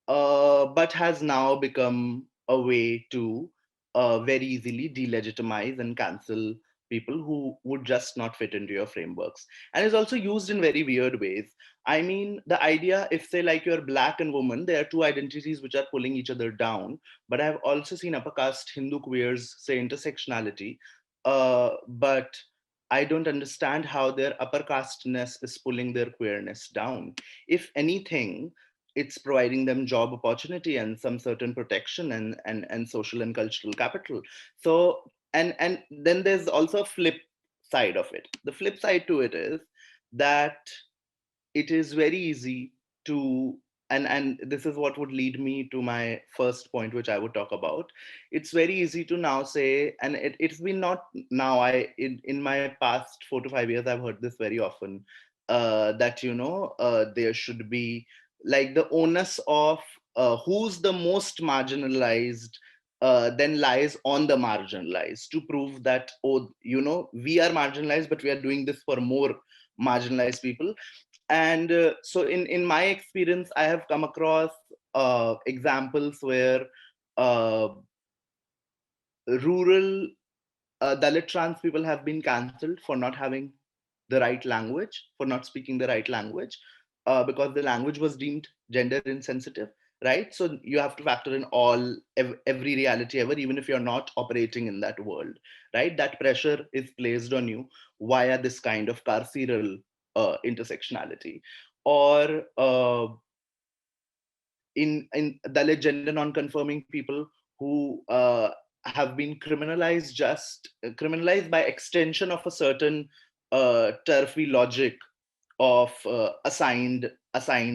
but has now become a way to very easily delegitimize and cancel people who would just not fit into your frameworks, and is also used in very weird ways. I mean, the idea, if say like you're Black and woman, there are two identities which are pulling each other down. But I've also seen upper caste Hindu queers say intersectionality, but I don't understand how their upper casteness is pulling their queerness down. If anything, it's providing them job opportunity and some certain protection, and social and cultural capital. So, and then there's also a flip side of it. The flip side to it is that it is very easy to, and this is what would lead me to my first point, which I would talk about. It's very easy to now say, and it's been not now, in my past 4 to 5 years I've heard this very often, that there should be like the onus of who's the most marginalized then lies on the marginalized, to prove that, oh, we are marginalized, but we are doing this for more marginalized people. And so in my experience, I have come across examples where uh, rural Dalit trans people have been cancelled for not having the right language, for not speaking the right language, because the language was deemed gender insensitive, right? So you have to factor in every reality ever, even if you're not operating in that world, right? That pressure is placed on you via this kind of carceral intersectionality. Or in Dalit gender non-conforming people who have been criminalized by extension of a certain turfy logic of assigned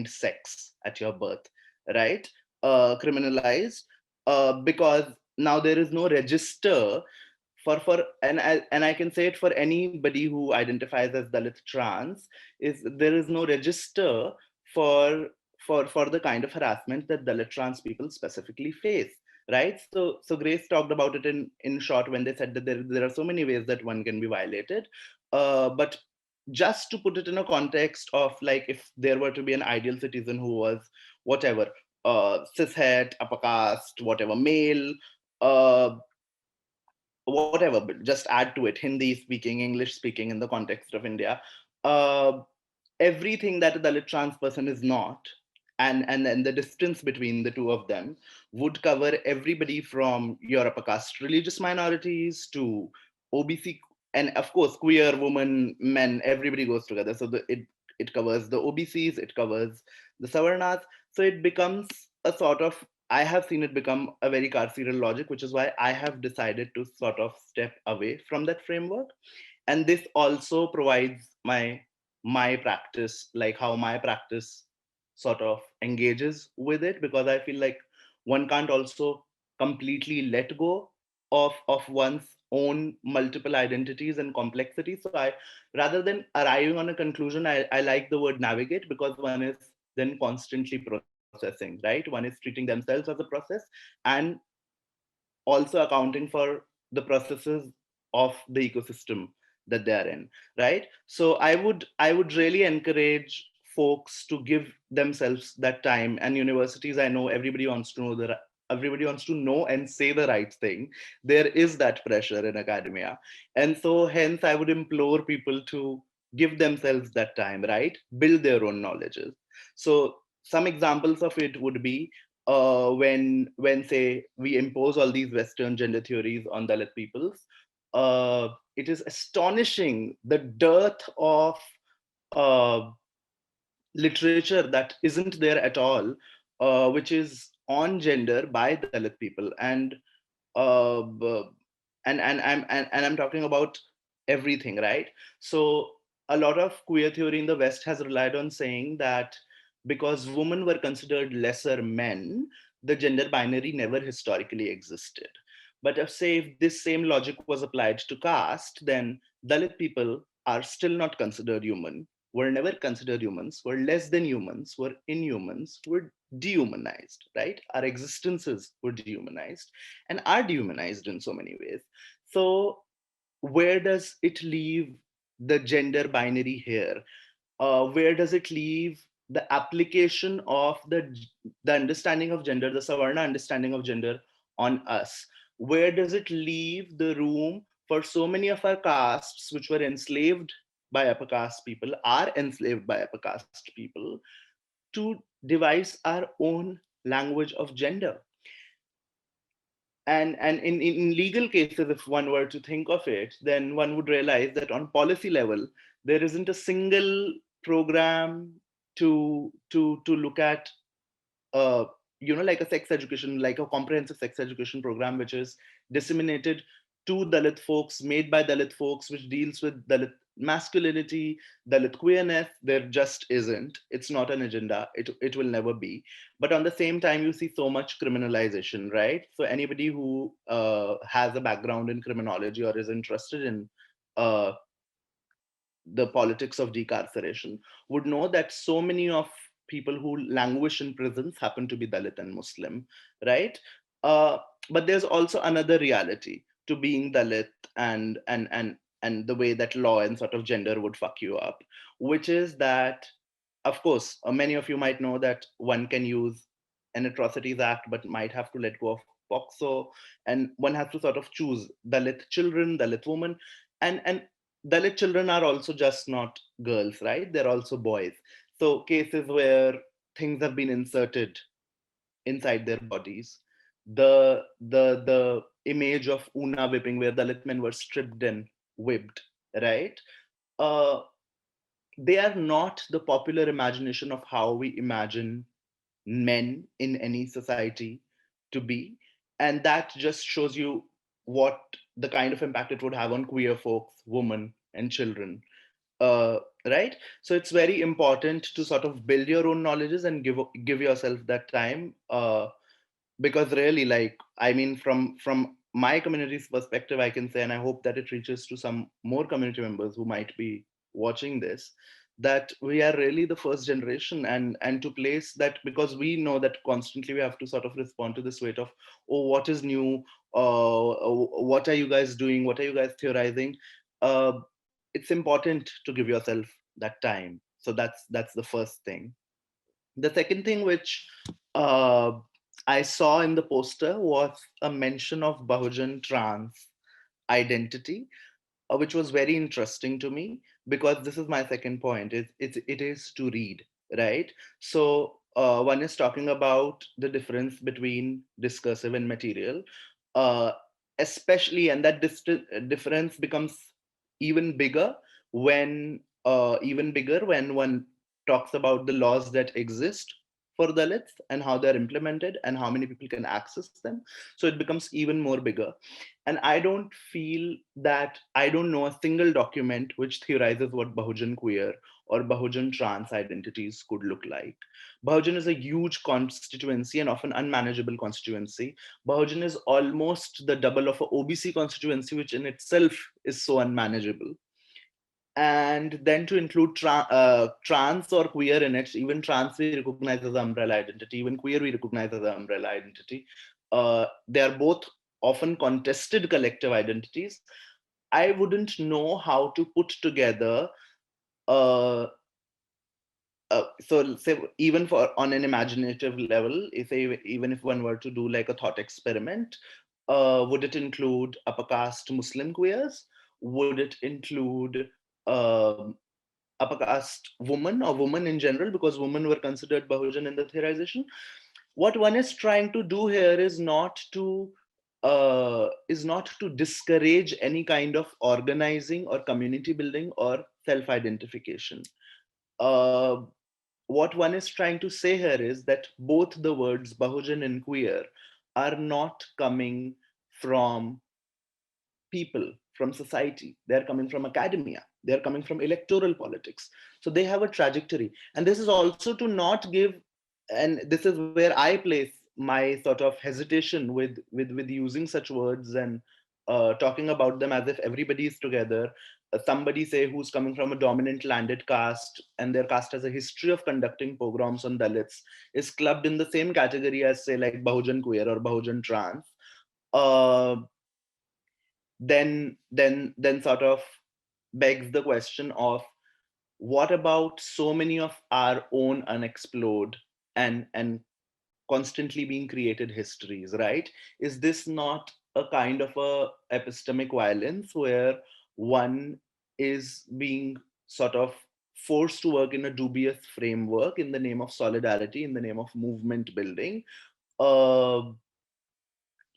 sex at your birth, right? Criminalized because now there is no register for and I can say it for anybody who identifies as Dalit trans, is there is no register for for the kind of harassment that Dalit trans people specifically face, right? So Grace talked about it in short when they said that there are so many ways that one can be violated, but just to put it in a context of, like, if there were to be an ideal citizen who was whatever, cishet, upper caste, whatever, male, uh, whatever, but just add to it Hindi speaking, English speaking in the context of India, uh, everything that a Dalit trans person is not, and the distance between the two of them would cover everybody from your upper caste religious minorities to OBC, and of course queer women, men, everybody goes together. So it covers the OBCs, it covers the Savarnas. So it becomes a sort of, I have seen it become a very carceral logic, which is why I have decided to sort of step away from that framework. And this also provides my practice, like how my practice sort of engages with it, because I feel like one can't also completely let go of one's own multiple identities and complexities. So I, rather than arriving on a conclusion, I like the word navigate, because one is then constantly processing, right? One is treating themselves as a process and also accounting for the processes of the ecosystem that they are in, right? So I would really encourage folks to give themselves that time. And universities, I know everybody wants to know everybody wants to know and say the right thing. There is that pressure in academia, and so hence I would implore people to give themselves that time, right? Build their own knowledges. So some examples of it would be, when say we impose all these Western gender theories on Dalit peoples, it is astonishing the dearth of uh, literature that isn't there at all, which is on gender by Dalit people. Uh, b- and I'm talking about everything, right? So a lot of queer theory in the West has relied on saying that because women were considered lesser men, the gender binary never historically existed. But if, say, if this same logic was applied to caste, then Dalit people are still not considered human, were never considered humans, were less than humans, were inhumans, were dehumanized, right? Our existences were dehumanized and are dehumanized in so many ways. So, where does it leave the gender binary here? Where does it leave the application of the understanding of gender, the Savarna understanding of gender on us? Where does it leave the room for so many of our castes, which were enslaved by upper caste people, are enslaved by upper caste people, to devise our own language of gender? And in legal cases, if one were to think of it, then one would realize that on policy level there isn't a single program to look at, uh, like a sex education, like a comprehensive sex education program, which is disseminated to Dalit folks, made by Dalit folks, which deals with Dalit masculinity, Dalit queerness. There just isn't. It's not an agenda. It will never be. But on the same time, you see so much criminalization, right? So anybody who has a background in criminology or is interested in uh, the politics of decarceration would know that so many of people who languish in prisons happen to be Dalit and Muslim, right? Uh, but there's also another reality to being Dalit, and the way that law and sort of gender would fuck you up, which is that, of course, many of you might know that one can use an atrocities act, but might have to let go of POXO, and one has to sort of choose Dalit children, Dalit women, and Dalit children are also just not girls, right? They're also boys. So cases where things have been inserted inside their bodies, the image of Una whipping, where Dalit men were stripped and whipped, right? Uh, they are not the popular imagination of how we imagine men in any society to be. And that just shows you what the kind of impact it would have on queer folks, women, and children. Right? So it's very important to sort of build your own knowledges and give yourself that time. Because really, like, I mean, from my community's perspective, I can say, and I hope that it reaches to some more community members who might be watching this, that we are really the first generation, and to place that, because we know that constantly we have to sort of respond to this weight of, oh, what is new, what are you guys doing, what are you guys theorizing. uh, it's important to give yourself that time. So that's the first thing. The second thing which uh, I saw in the poster was a mention of Bahujan trans identity, which was very interesting to me, because this is my second point. It is to read, right? So One is talking about the difference between discursive and material, uh, especially, and that difference becomes even bigger when one talks about the laws that exist for Dalits and how they're implemented and how many people can access them. So it becomes even more bigger. And I don't know a single document which theorizes what Bahujan queer or Bahujan trans identities could look like. Bahujan is a huge constituency and often unmanageable constituency. Bahujan is almost the double of a OBC constituency, which in itself is so unmanageable. And then to include trans or queer in it, even trans we recognize as an umbrella identity, even queer we recognize as an umbrella identity. They are both often contested collective identities. I wouldn't know how to put together uh, so say even for on an imaginative level, even if one were to do like a thought experiment, would it include upper caste Muslim queers? Would it include um upper caste women or women in general, because women were considered Bahujan in the theorization? What one is trying to do here is not to discourage any kind of organizing or community building or self-identification. Uh, what one is trying to say here is that both the words Bahujan and queer are not coming from people, from society. They're coming from academia. They're coming from electoral politics. So they have a trajectory. And this is also to not give, and this is where I place my sort of hesitation with using such words and talking about them as if everybody is together. Somebody say who's coming from a dominant landed caste and their caste has a history of conducting pogroms on Dalits is clubbed in the same category as say like Bahujan queer or Bahujan trans. Uh, then sort of begs the question of what about so many of our own unexplored and constantly being created histories, right? Is this not a kind of a epistemic violence where one is being sort of forced to work in a dubious framework in the name of solidarity, in the name of movement building, uh,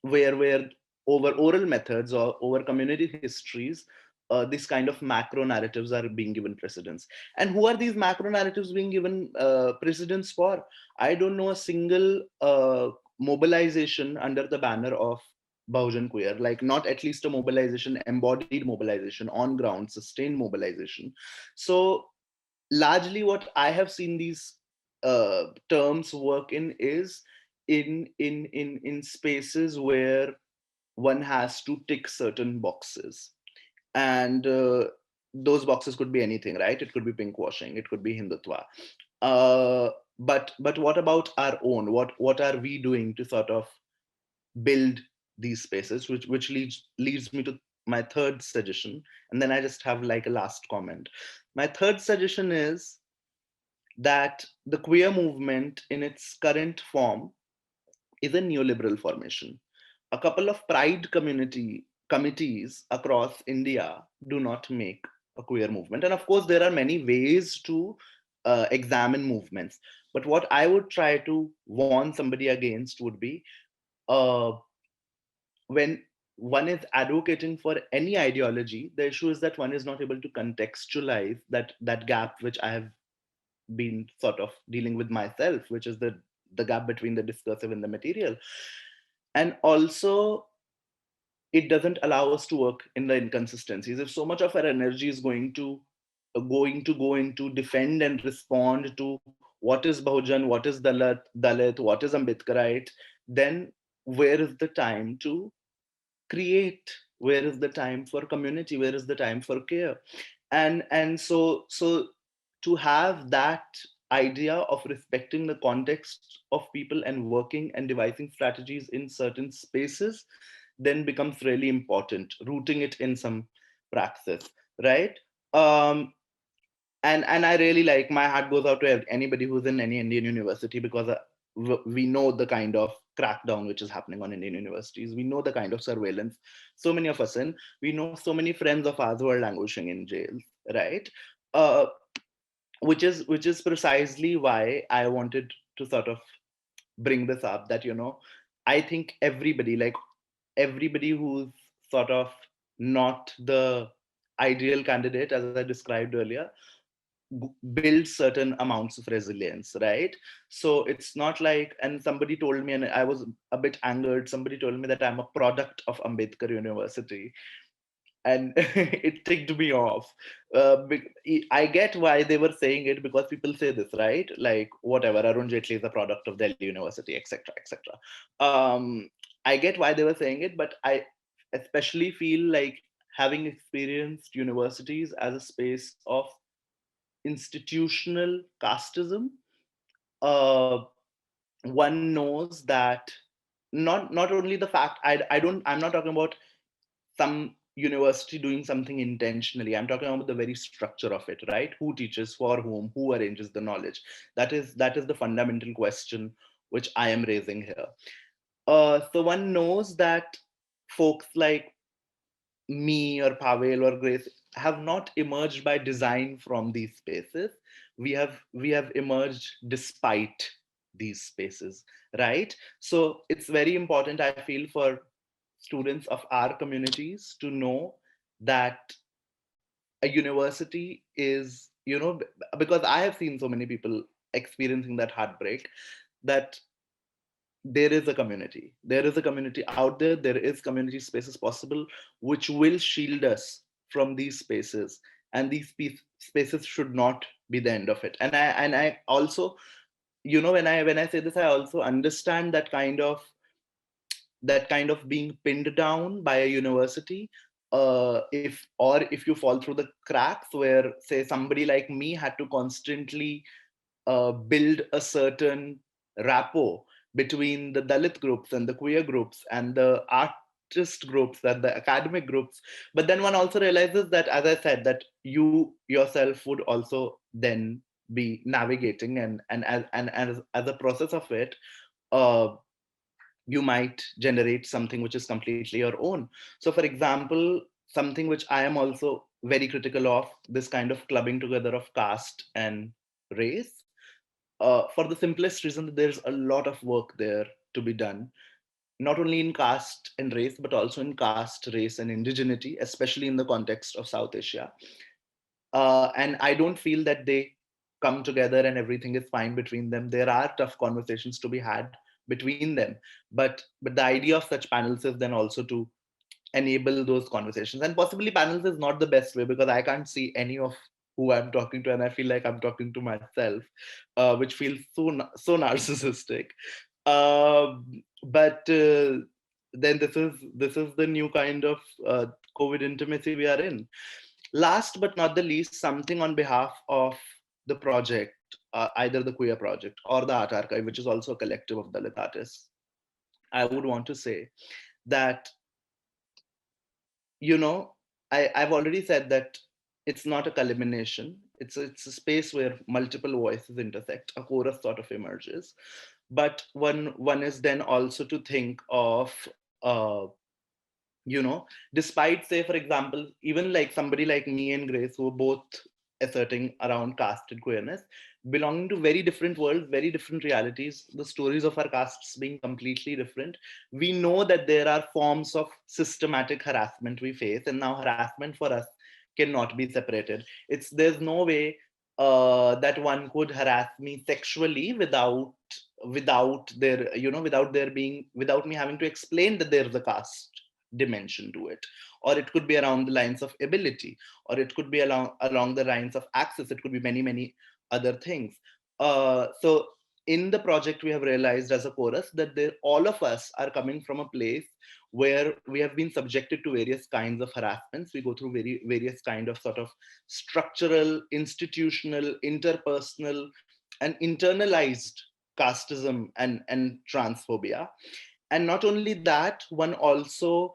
where over oral methods or over community histories, these kind of macro narratives are being given precedence. And who are these macro narratives being given precedence for? I don't know a single mobilization under the banner of Bahujan queer, like not at least a mobilization, embodied mobilization, on ground, sustained mobilization. So largely what I have seen these terms work in is in spaces where one has to tick certain boxes, and those boxes could be anything, right? It could be pinkwashing, it could be Hindutva. But what about our own? What are we doing to sort of build these spaces? Which leads me to my third suggestion, and then I just have like a last comment. My third suggestion is that the queer movement in its current form is a neoliberal formation. A couple of pride community committees across India do not make a queer movement. And of course, there are many ways to examine movements. But what I would try to warn somebody against would be uh, when one is advocating for any ideology, the issue is that one is not able to contextualize that gap, which I have been sort of dealing with myself, which is the gap between the discursive and the material. And also it doesn't allow us to work in the inconsistencies. If so much of our energy is going to go into defend and respond to what is Bahujan, what is Dalit, what is Ambedkarite, then where is the time to create? Where is the time for community? Where is the time for care? And so to have that idea of respecting the context of people and working and devising strategies in certain spaces then becomes really important, rooting it in some praxis, right? um and I really, like, my heart goes out to anybody who's in any Indian university, because we know the kind of crackdown which is happening on Indian universities. We know the kind of surveillance so many of us in. We know so many friends of ours who are languishing in jails, right? uh, which is precisely why I wanted to sort of bring this up, that, I think everybody who's sort of not the ideal candidate, as I described earlier, build certain amounts of resilience, right? So it's not like, and somebody told me, and I was a bit angered, somebody told me that I'm a product of Ambedkar University, and it ticked me off. I get why they were saying it, because people say this, right? Like, whatever, Arun Jaitley is a product of Delhi University, etc., etc. I get why they were saying it, but I especially feel like, having experienced universities as a space of institutional casteism, uh, one knows that, not only the fact, I'm not talking about some university doing something intentionally. I'm talking about the very structure of it, right? Who teaches for whom, who arranges the knowledge? That is the fundamental question which I am raising here. So one knows that folks like me or Pavel or Grace have not emerged by design from these spaces. We have emerged despite these spaces, right? So it's very important, I feel, for students of our communities to know that a university is, because I have seen so many people experiencing that heartbreak, that there is a community out there, there is community spaces possible, which will shield us from these spaces, and these spaces should not be the end of it. And I also, when I say this, I also understand that kind of being pinned down by a university, if you fall through the cracks, where, say, somebody like me had to constantly build a certain rapport between the Dalit groups and the queer groups and the artist groups and the academic groups. But then one also realizes that, as I said, that you yourself would also then be navigating, and as a process of it, uh, you might generate something which is completely your own. So, for example, something which I am also very critical of, this kind of clubbing together of caste and race, for the simplest reason that there's a lot of work there to be done, not only in caste and race, but also in caste, race, and indigeneity, especially in the context of South Asia. And I don't feel that they come together and everything is fine between them. There are tough conversations to be had between them, but the idea of such panels is then also to enable those conversations. And possibly panels is not the best way, because I can't see any of who I'm talking to, and I feel like I'm talking to myself, which feels so narcissistic. But then this is the new kind of COVID intimacy we are in. Last but not the least, something on behalf of the project, either the Queer Project or the Art Archive, which is also a collective of Dalit artists. I would want to say that, you know, I've already said that it's not a culmination. It's a space where multiple voices intersect, a chorus sort of emerges. But one is then also to think of, despite, say, for example, even like somebody like me and Grace, who are both asserting around caste and queerness, belonging to very different worlds, very different realities, the stories of our castes being completely different, we know that there are forms of systematic harassment we face, and now harassment for us cannot be separated. There's no way that one could harass me sexually without me having to explain that there's a caste dimension to it. Or it could be around the lines of ability, or it could be along the lines of access. It could be many, many other things. So in the project, we have realized as a chorus that all of us are coming from a place where we have been subjected to various kinds of harassments. We go through various kind of sort of structural, institutional, interpersonal, and internalized casteism and transphobia. And not only that, one also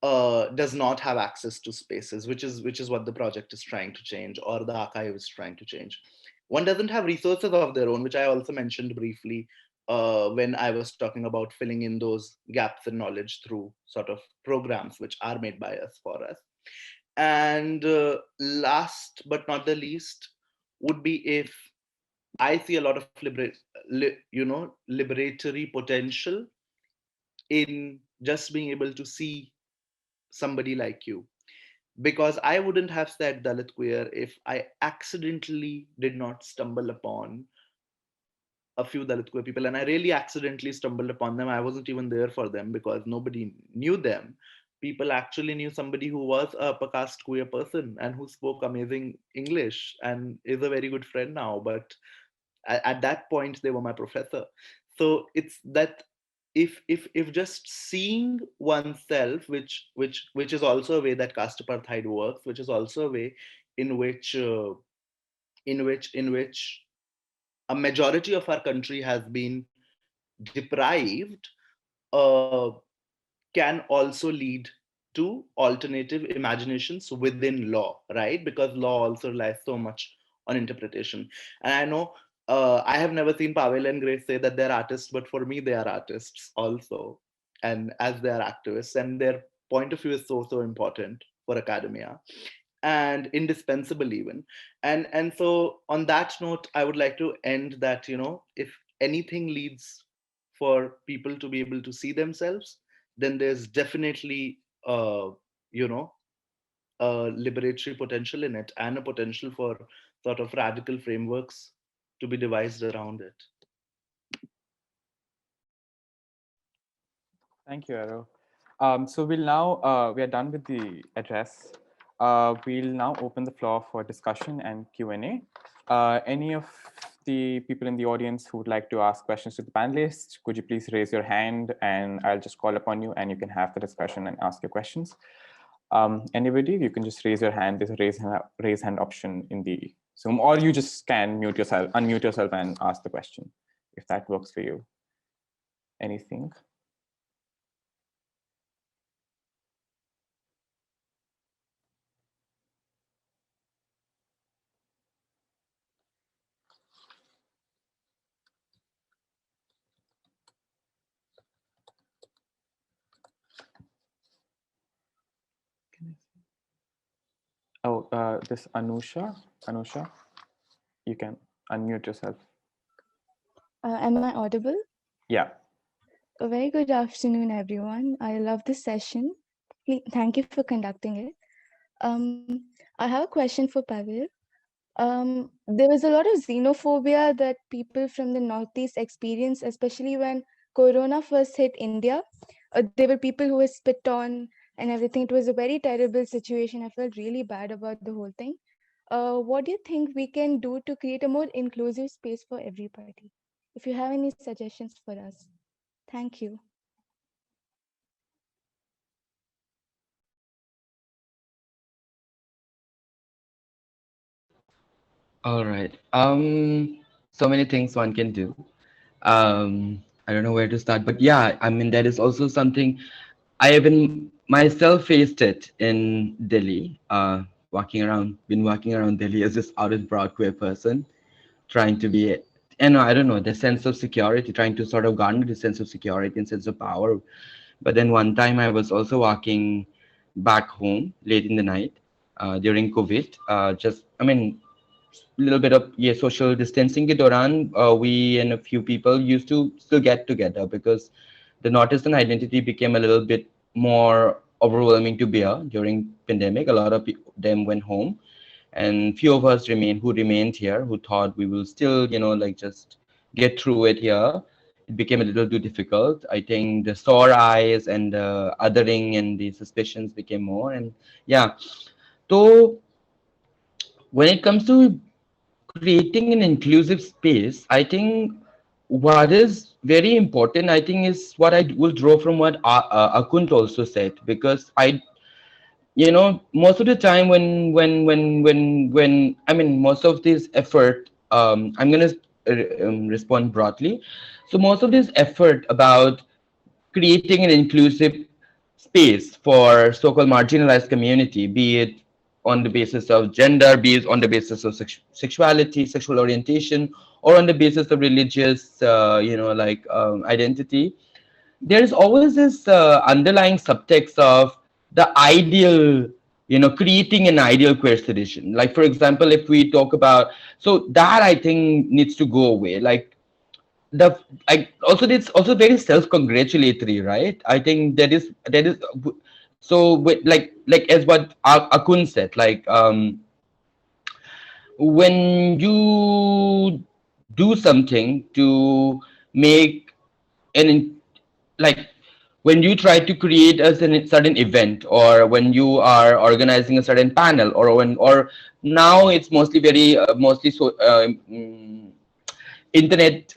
does not have access to spaces, which is what the project is trying to change, or the archive is trying to change. One doesn't have resources of their own, which I also mentioned briefly when I was talking about filling in those gaps in knowledge through sort of programs which are made by us for us. And last but not the least would be if I see a lot of liberatory potential in just being able to see somebody like you, because I wouldn't have said Dalit queer if I accidentally did not stumble upon a few Dalit queer people, and I really accidentally stumbled upon them. I wasn't even there for them because nobody knew them. People actually knew somebody who was a upper caste queer person and who spoke amazing English and is a very good friend now. But at that point, they were my professor. So it's that if just seeing oneself, which is also a way that caste apartheid works, which is also a way in which in which a majority of our country has been deprived, uh, can also lead to alternative imaginations within law, right? Because law also relies so much on interpretation. And I know I have never seen Pavel and Grace say that they're artists, but for me, they are artists also. And as they are activists, and their point of view is so, so important for academia and indispensable even. And so on that note, I would like to end that, if anything leads for people to be able to see themselves, then there's definitely you know a liberatory potential in it, and a potential for sort of radical frameworks to be devised around it. Thank you, Aro. So we are done with the address. We'll now open the floor for discussion and Q&A. Any of the people in the audience who would like to ask questions to the panelists, could you please raise your hand and I'll just call upon you and you can have the discussion and ask your questions. Anybody, you can just raise your hand. There's a raise hand option in the Zoom, or you just can unmute yourself and ask the question if that works for you. Anything? Oh, this Anusha, you can unmute yourself. Am I audible? Yeah. A very good afternoon, everyone. I love this session. Thank you for conducting it. I have a question for Pavel. There was a lot of xenophobia that people from the Northeast experienced, especially when Corona first hit India. There were people who were spit on and everything. It was a very terrible situation. I felt really bad about the whole thing. What do you think we can do to create a more inclusive space for everybody? If you have any suggestions for us. Thank you. All right. So many things one can do. I don't know where to start, but yeah, I mean, that is also something I even myself faced it in Delhi, been walking around Delhi as this out and proud queer person, trying to be, and I don't know, the sense of security, trying to sort of garner the sense of security and sense of power. But then one time I was also walking back home late in the night during COVID. I mean, little bit of social distancing ke dauran, we and a few people used to still get together because the northeastern identity became a little bit more overwhelming to bear during pandemic. A lot of them went home and few of us remained here, who thought we will still like just get through it here. It became a little too difficult. I think the sore eyes and the othering and the suspicions became more. And yeah, so when it comes to creating an inclusive space, I think what is very important, I think, is what I will draw from what Akunt also said, because most of the time when I mean, most of this effort, I'm gonna respond broadly. So most of this effort about creating an inclusive space for so-called marginalized community, be it on the basis of gender, be it on the basis of sexuality, sexual orientation, or on the basis of religious, identity. There is always this underlying subtext of the ideal, creating an ideal queer citizen. Like, for example, if we talk about, so that I think needs to go away. Like, the also it's also very self-congratulatory, right? I think that is so like as what Akun said, like when you do something to make an like when you try to create a certain event, or when you are organizing a certain panel, or now it's mostly very mostly so internet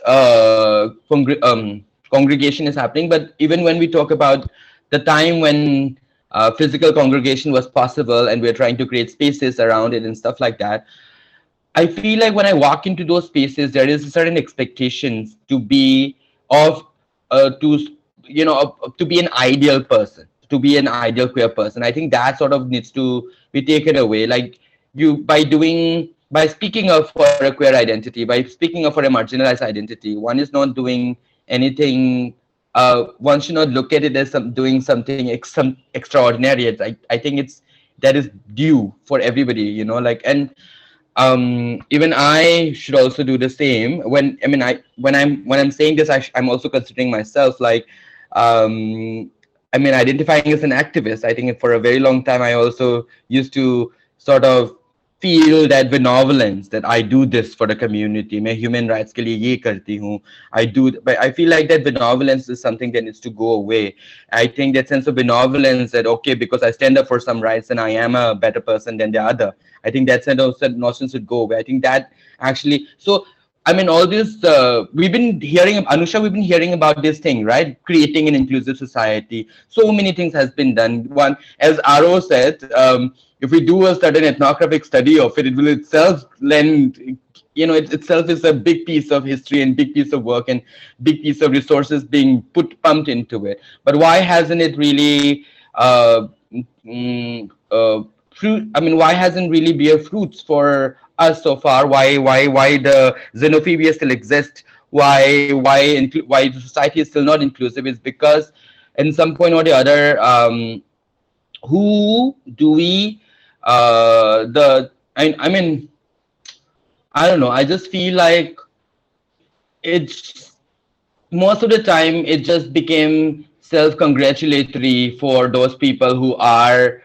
congregation is happening. But even when we talk about the time when physical congregation was possible, and we're trying to create spaces around it and stuff like that, I feel like when I walk into those spaces, there is a certain expectations to be of to to be an ideal person, to be an ideal queer person. I think that sort of needs to be taken away. Like, you by speaking of for a queer identity, by speaking of for a marginalized identity, one is not doing anything. One should not look at it as doing something extraordinary. I think it's that is due for everybody, like. And even I should also do the same. When I'm saying this, I'm also considering myself, like, identifying as an activist. I think for a very long time I also used to sort of feel that benevolence, that I do this for the community. मैं human rights के लिए ये करती हूँ. But I feel like that benevolence is something that needs to go away. I think that sense of benevolence, that okay, because I stand up for some rights and I am a better person than the other, I think that set of notions should go away. I think that actually, so all this, Anusha, we've been hearing about this thing, right? Creating an inclusive society. So many things has been done. One, as Aro said, if we do a certain ethnographic study of it, it will itself lend, it itself is a big piece of history and big piece of work and big piece of resources being pumped into it. But why hasn't it really why hasn't really bear fruits for us so far? Why the xenophobia still exists? Why the society is still not inclusive? Is because in some point or the other, who do we I don't know. I just feel like it's most of the time it just became self-congratulatory for those people who are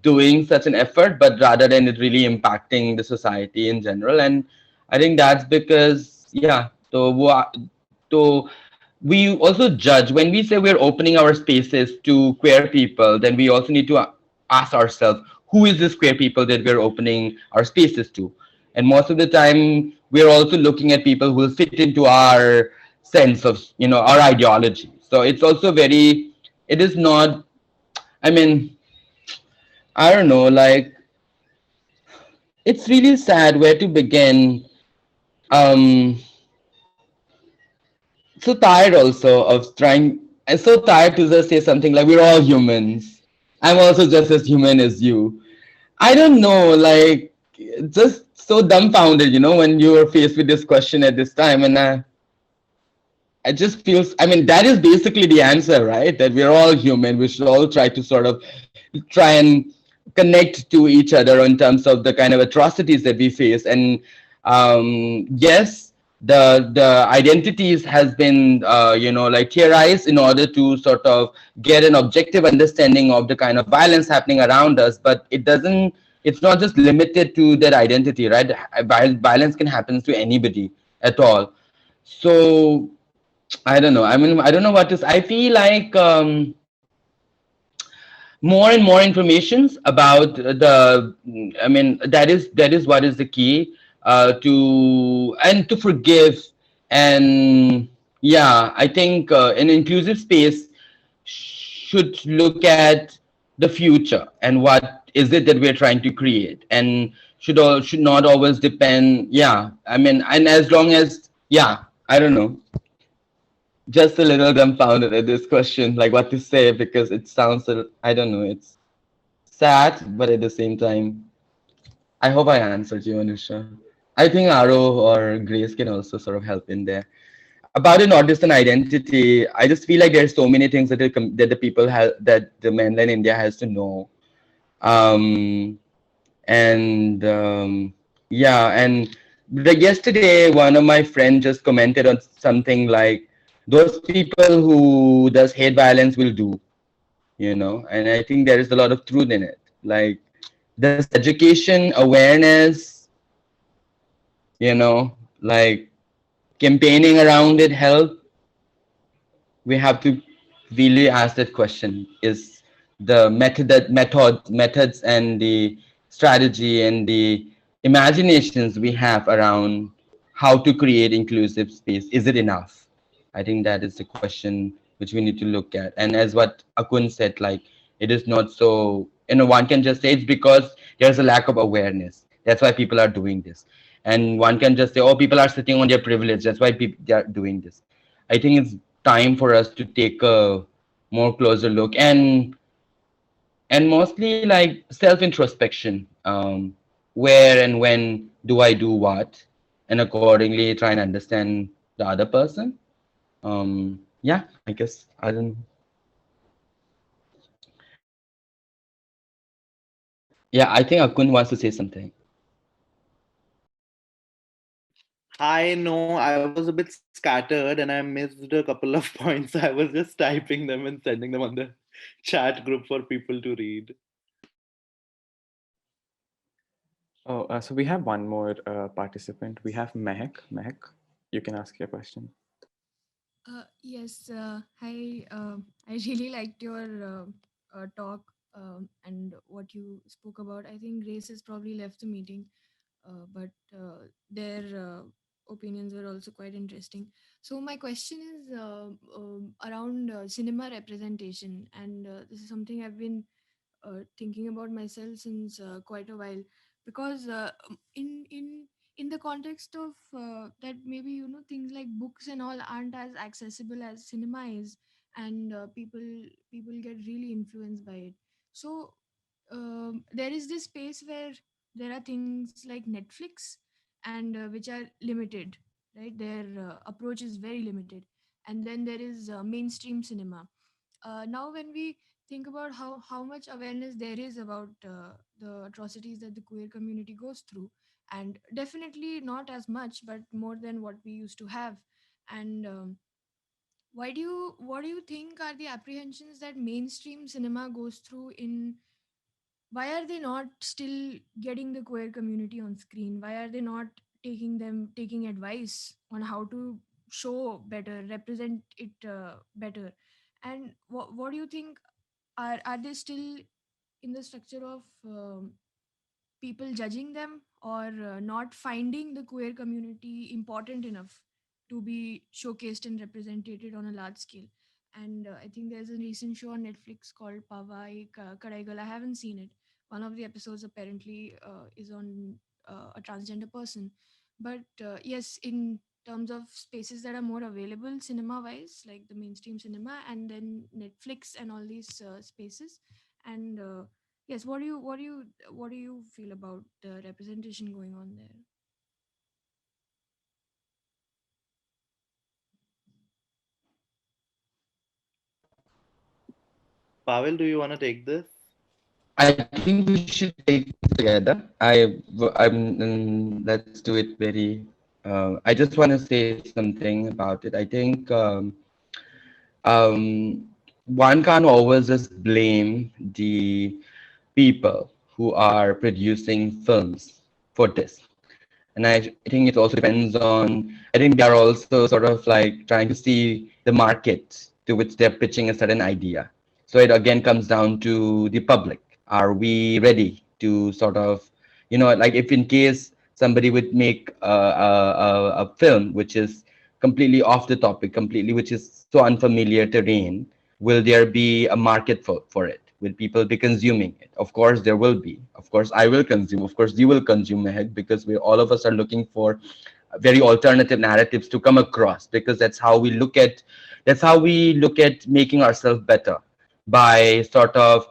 doing such an effort, but rather than it really impacting the society in general. And I think that's because, yeah, so we also judge when we say we're opening our spaces to queer people, then we also need to ask ourselves, who is this queer people that we're opening our spaces to? And most of the time we're also looking at people who will fit into our sense of, our ideology. So it's also it is not, I don't know, like, it's really sad where to begin. So tired also of trying, I'm so tired to just say something like, we're all humans. I'm also just as human as you. I don't know, like, just so dumbfounded, when you are faced with this question at this time. And I just feels, that is basically the answer, right? That we're all human. We should all try to sort of try and connect to each other in terms of the kind of atrocities that we face. And yes, the identities has been like theorized in order to sort of get an objective understanding of the kind of violence happening around us. But it's not just limited to that identity, right? Violence can happen to anybody at all. So I don't know. I don't know what to say. I feel like more and more informations about that is what is the key, to forgive. And yeah, I think an inclusive space should look at the future and what is it that we're trying to create, and should not always depend. Yeah, and as long as, yeah, I don't know, just a little dumbfounded at this question, like what to say, because it sounds, I don't know, it's sad, but at the same time, I hope I answered you, Anusha. I think Aro or Grace can also sort of help in there. About an Nordistan identity, I just feel like there's so many things that the people have, that the mainland India has to know. Um, and yeah, and like yesterday, one of my friends just commented on something like, those people who does hate violence will do, and I think there is a lot of truth in it. Like, does education awareness, like campaigning around it help? We have to really ask that question. Is the methods and the strategy and the imaginations we have around how to create inclusive space, is it enough? I think that is the question which we need to look at. And as what Akun said, like, it is not so, one can just say it's because there's a lack of awareness, that's why people are doing this. And one can just say, oh, people are sitting on their privilege, that's why people they are doing this. I think it's time for us to take a more closer look, and mostly like self introspection. Where and when do I do what, and accordingly try and understand the other person. Yeah, I guess I don't. Yeah, I think Akun wants to say something. I know I was a bit scattered and I missed a couple of points. I was just typing them and sending them on the chat group for people to read. Oh, so we have one more participant. We have Mehak. Mehak, you can ask your question. Yes, hi. I really liked your talk and what you spoke about. I think Grace has probably left the meeting, but their opinions were also quite interesting. So, my question is around cinema representation, and this is something I've been thinking about myself since quite a while, because in the context of that, maybe things like books and all aren't as accessible as cinema is, and people get really influenced by it. So there is this space where there are things like Netflix, and which are limited, right? Their approach is very limited. And then there is mainstream cinema. Now when we think about how much awareness there is about the atrocities that the queer community goes through, and definitely not as much but more than what we used to have. And why do you what do you think are the apprehensions that mainstream cinema goes through? In Why are they not still getting the queer community on screen? Why are they not taking advice on how to show better, represent it better? And what do you think, are they still in the structure of people judging them, or not finding the queer community important enough to be showcased and represented on a large scale? And I think there's a recent show on Netflix called Pavai Kadaigal. I haven't seen it. One of the episodes apparently is on a transgender person. But yes, in terms of spaces that are more available cinema wise, like the mainstream cinema, and then Netflix and all these spaces. And yes, what do you feel about the representation going on there? Pavel, do you want to take this? I think we should take this together. Let's do it very. I just want to say something about it. I think um, one can't always just blame the people who are producing films for this. And I think it also depends on, I think they are also sort of like trying to see the market to which they're pitching a certain idea. So it again comes down to the public. Are we ready to sort of, like if in case somebody would make a film which is completely off the topic, completely, which is so unfamiliar terrain, will there be a market for it? Will people be consuming it? Of course there will be. Of course I will consume. Of course you will consume, Mehak, because we all of us are looking for very alternative narratives to come across, because that's how we look at making ourselves better, by sort of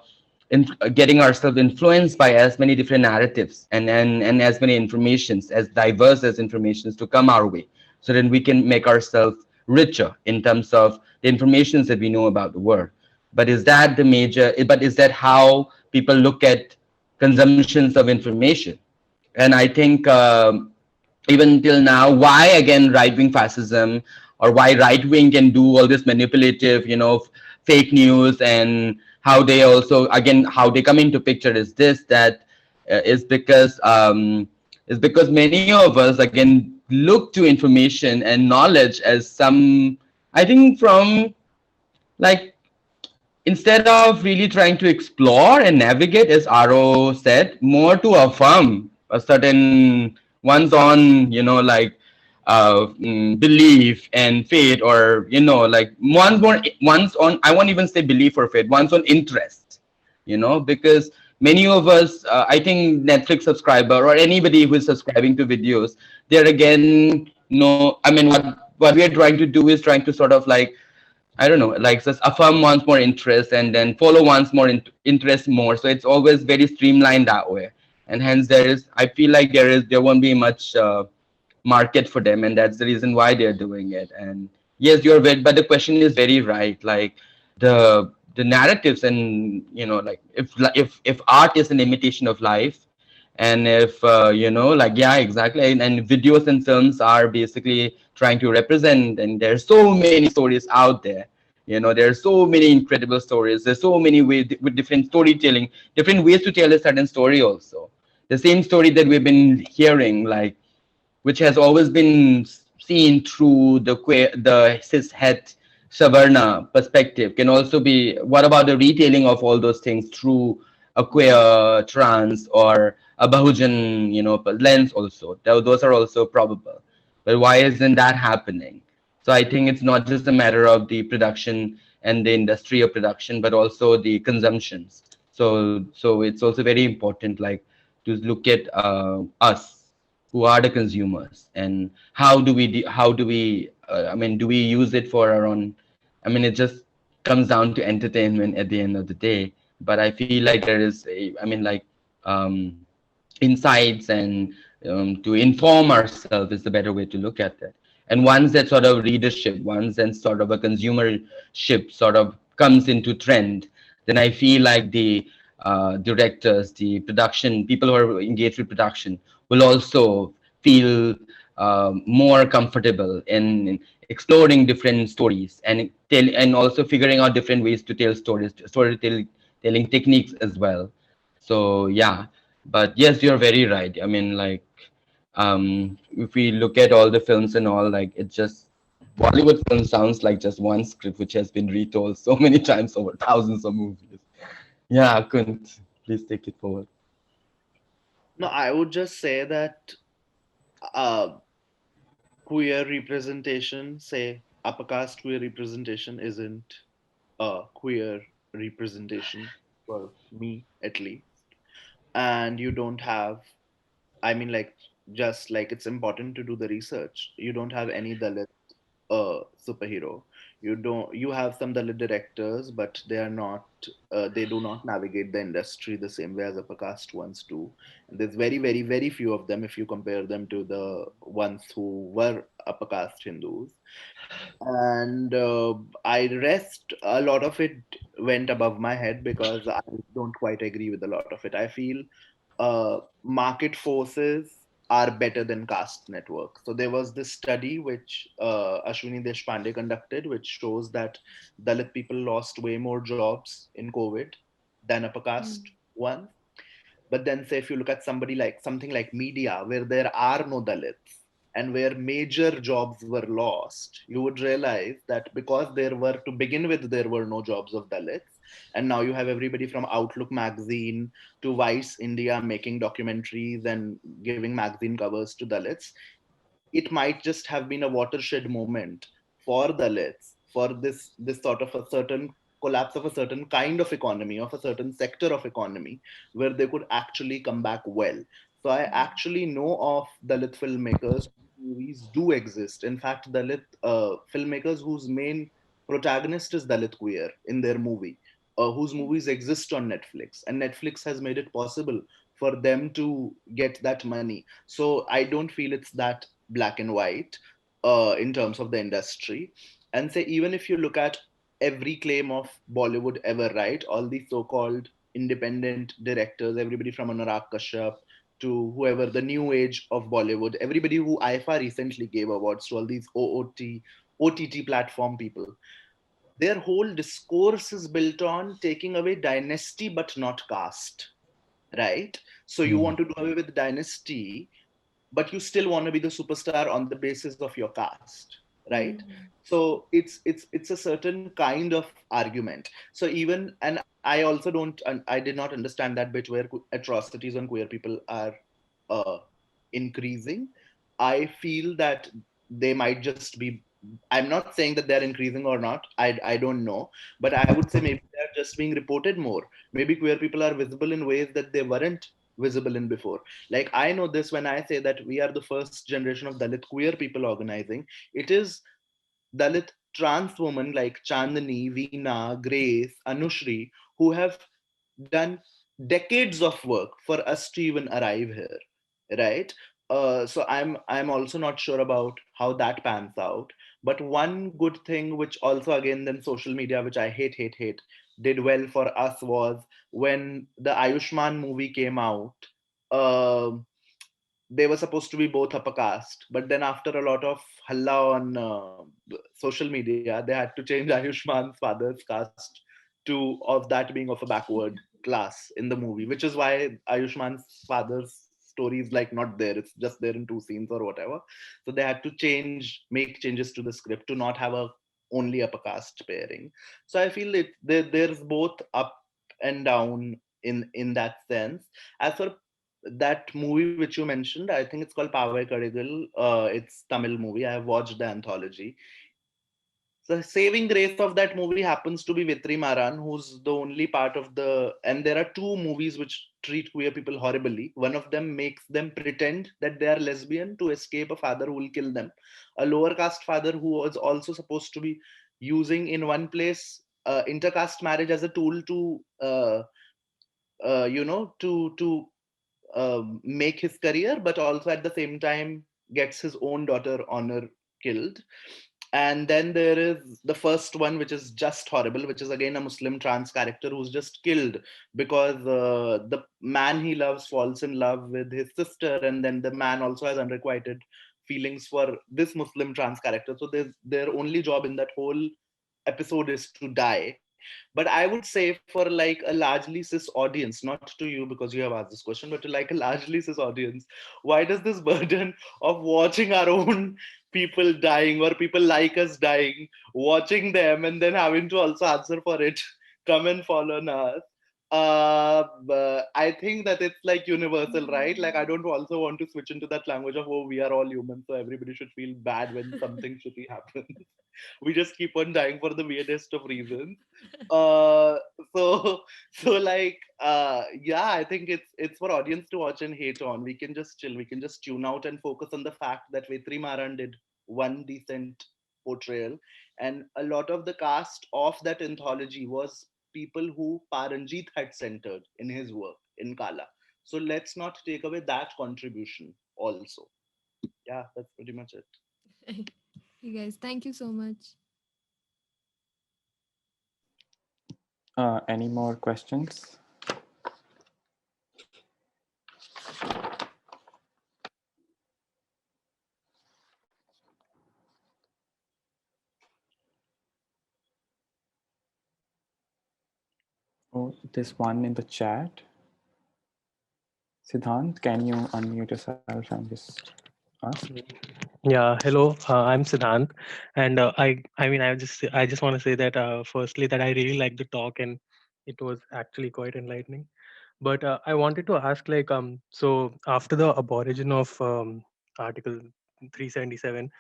getting ourselves influenced by as many different narratives and as many informations, as diverse as informations to come our way, so then we can make ourselves richer in terms of the informations that we know about the world. But is that how people look at consumptions of information. And I think even till now, why again right wing fascism, or why right wing can do all this manipulative, fake news, and how they also again how they come into picture is this that is because many of us again look to information and knowledge as some, I think, from like, instead of really trying to explore and navigate, as Aro said, more to affirm a certain one's own, belief and faith, or like one's on. I won't even say belief or faith. One's own interest, because many of us, I think, Netflix subscriber or anybody who is subscribing to videos, they're again no. I mean, what we are trying to do is trying to sort of like, I don't know, like just affirm one's more interest and then follow one's more interest more. So it's always very streamlined that way, and hence I feel like there won't be much market for them, and that's the reason why they're doing it. And yes, you're right, but the question is very right. Like the narratives, and like if art is an imitation of life, and if like, yeah, exactly, and videos and films are basically trying to represent, and there's so many stories out there. There's so many incredible stories. There's so many ways with different storytelling, different ways to tell a certain story. Also, the same story that we've been hearing, like, which has always been seen through the cishet Savarna perspective, can also be. What about the retailing of all those things through a queer, trans, or a Bahujan, lens? Also, those are also probable. But why isn't that happening? So I think it's not just a matter of the production and the industry of production, but also the consumptions. So it's also very important, like, to look at us, who are the consumers, and I mean, do we use it for our own? I mean, it just comes down to entertainment at the end of the day. But I feel like there is I mean, like, um insights, and to inform ourselves is the better way to look at it. And once that sort of readership, once then sort of a consumership sort of comes into trend, then I feel like the directors, the production people who are engaged with production, will also feel more comfortable in exploring different stories, and also figuring out different ways to tell stories, storytelling techniques as well. So yeah, but yes, you're very right. I mean, like, if we look at all the films and all, like, it just Bollywood film sounds like just one script which has been retold so many times over thousands of movies. Yeah, I couldn't. Please take it forward. No, I would just say that uh, queer representation, say upper caste queer representation, isn't a queer representation for me at least. And you don't have, I mean, like, just like it's important to do the research. You don't have any Dalit superhero. You have some Dalit directors, but they are not. They do not navigate the industry the same way as upper caste ones do. And there's very, very, very few of them if you compare them to the ones who were upper caste Hindus. And I rest a lot of it went above my head because I don't quite agree with a lot of it. I feel market forces are better than caste network. So there was this study which Ashwini Deshpande conducted, which shows that Dalit people lost way more jobs in COVID than upper caste ones. But then, say, if you look at somebody like something like media, where there are no Dalits and where major jobs were lost, you would realize that because there were, to begin with, there were no jobs of Dalits. And now you have everybody from Outlook magazine to Vice India making documentaries and giving magazine covers to Dalits. It might just have been a watershed moment for Dalits, for this sort of a certain collapse of a certain kind of economy, of a certain sector of economy, where they could actually come back well. So I actually know of Dalit filmmakers whose movies do exist. In fact, Dalit filmmakers whose main protagonist is Dalit queer in their movie, whose movies exist on Netflix, and Netflix has made it possible for them to get that money. So I don't feel it's that black and white in terms of the industry. And say, even if you look at every claim of Bollywood ever, right? All these so called independent directors, everybody from Anurag Kashyap to whoever, the new age of Bollywood, everybody who IFA recently gave awards to, all these OTT platform people. Their whole discourse is built on taking away dynasty but not caste, right? So you want to do away with dynasty, but you still want to be the superstar on the basis of your caste, right? So it's a certain kind of argument. So even, and I did not understand that bit where atrocities on queer people are uh, increasing. I feel that they might just be, I'm not saying that they're increasing or not, I don't know, but I would say maybe they're just being reported more. Maybe queer people are visible in ways that they weren't visible in before. Like, I know this when I say that we are the first generation of Dalit queer people organizing. It is Dalit trans women like Chandani, Veena, Grace, Anushri, who have done decades of work for us to even arrive here, right? So I'm also not sure about how that pans out. But one good thing, which also again then social media, which I hate, did well for us was when the Ayushman movie came out. Uh, they were supposed to be both upper caste, but then after a lot of halla on social media, they had to change Ayushman's father's caste to of that being of a backward class in the movie, which is why Ayushman's father's story is like not there. It's just there in two scenes or whatever. So they had to make changes to the script to not have a only upper caste pairing. So I feel there's both up and down in that sense. As for that movie which you mentioned, I think it's called Pavai Kadigal. It's Tamil movie. I have watched the anthology. The saving grace of that movie happens to be Vitri Maran, who's the only part of the. And there are two movies which treat queer people horribly. One of them makes them pretend that they are lesbian to escape a father who will kill them. A lower caste father who was also supposed to be using in one place intercaste marriage as a tool to, make his career, but also at the same time gets his own daughter Honor killed. And then there is the first one, which is just horrible, which is again a Muslim trans character who's just killed because the man he loves falls in love with his sister, and then the man also has unrequited feelings for this Muslim trans character. So their only job in that whole episode is to die. But I would say for like a largely cis audience, not to you because you have asked this question, but to like a largely cis audience, why does this burden of watching our own people dying or people like us dying, watching them and then having to also answer for it, come and fall on us? But I think that it's like universal, right? Like, I don't also want to switch into that language of, oh, we are all humans, so everybody should feel bad when something shitty happens. We just keep on dying for the weirdest of reasons. uh so yeah, I think it's for audience to watch and hate on. We can just chill, we can just tune out and focus on the fact that Vetri Maran did one decent portrayal, and a lot of the cast of that anthology was people who Paranjit had centered in his work in Kala. So let's not take away that contribution also. Yeah, that's pretty much it. You guys, thank you so much. Any more questions? Oh, there's one in the chat. Siddhant, can you unmute yourself and just ask? Yeah, hello. I'm Siddhant, and I mean, I just want to say that firstly that I really liked the talk, and it was actually quite enlightening. But I wanted to ask, like, so after the abolition of Article 377,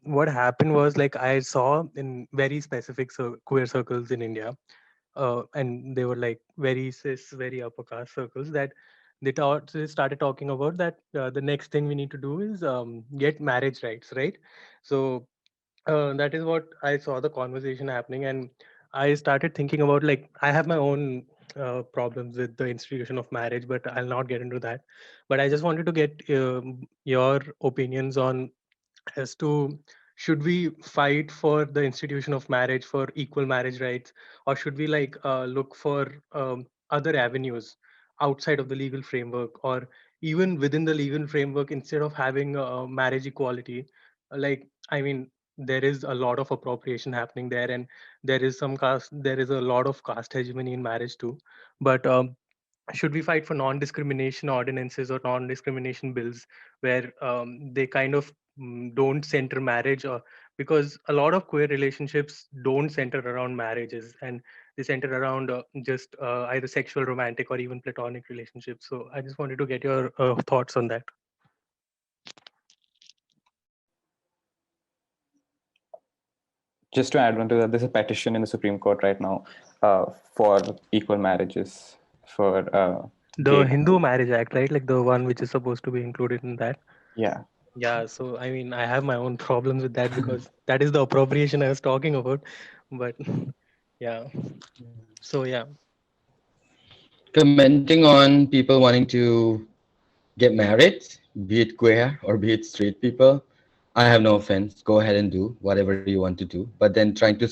what happened was, like, I saw in very specific queer circles in India, and they were like very cis, very upper caste circles, that they started talking about that the next thing we need to do is get marriage rights, right? So that is what I saw the conversation happening, and I started thinking about, like, I have my own problems with the institution of marriage, but I'll not get into that. But I just wanted to get your opinions on as to, should we fight for the institution of marriage for equal marriage rights, or should we, like, look for other avenues outside of the legal framework, or even within the legal framework, instead of having marriage equality. Like, I mean, there is a lot of appropriation happening there, and there is a lot of caste hegemony in marriage too. But should we fight for non-discrimination ordinances or non-discrimination bills where they kind of don't center marriage, or because a lot of queer relationships don't center around marriages, and they center around just either sexual, romantic, or even platonic relationships. So I just wanted to get your thoughts on that. Just to add on to that, there's a petition in the Supreme Court right now for equal marriages for The gay. Hindu Marriage Act, right? Like the one which is supposed to be included in that. Yeah. Yeah, so I mean, I have my own problems with that because that is the appropriation I was talking about. But yeah, so yeah. Commenting on people wanting to get married, be it queer or be it straight people, I have no offense. Go ahead and do whatever you want to do. But then trying to,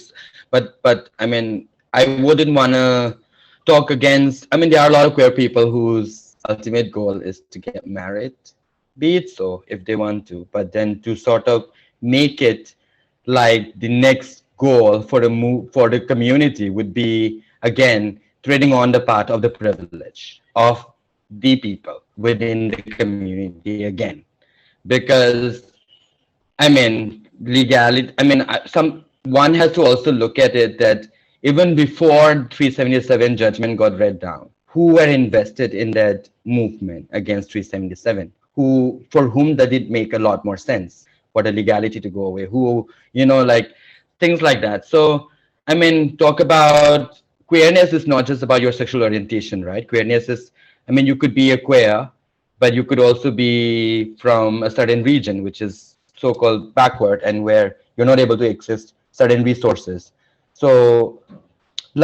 but I mean, I wouldn't want to talk against. I mean, there are a lot of queer people whose ultimate goal is to get married. Be it so if they want to, but then to sort of make it like the next goal for the community would be again treading on the path of the privilege of the people within the community again, because I mean, legality. I mean, some one has to also look at it that even before 377 judgment got read down, who were invested in that movement against 377? Who, for whom did it make a lot more sense for the legality to go away? Who, like things like that. So, I mean, talk about queerness is not just about your sexual orientation, right? Queerness is, I mean, you could be a queer, but you could also be from a certain region which is so-called backward and where you're not able to access certain resources. So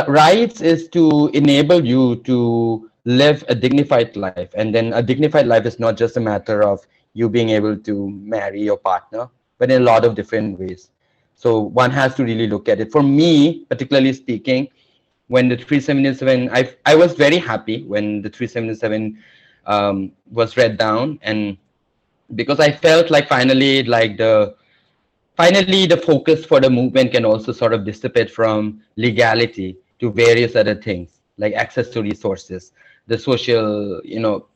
rights is to enable you to live a dignified life, and then a dignified life is not just a matter of you being able to marry your partner, but in a lot of different ways. So one has to really look at it. For me, particularly speaking, when the 377, I was very happy when the 377 was read down, and because I felt like finally the focus for the movement can also sort of dissipate from legality to various other things like access to resources, the social,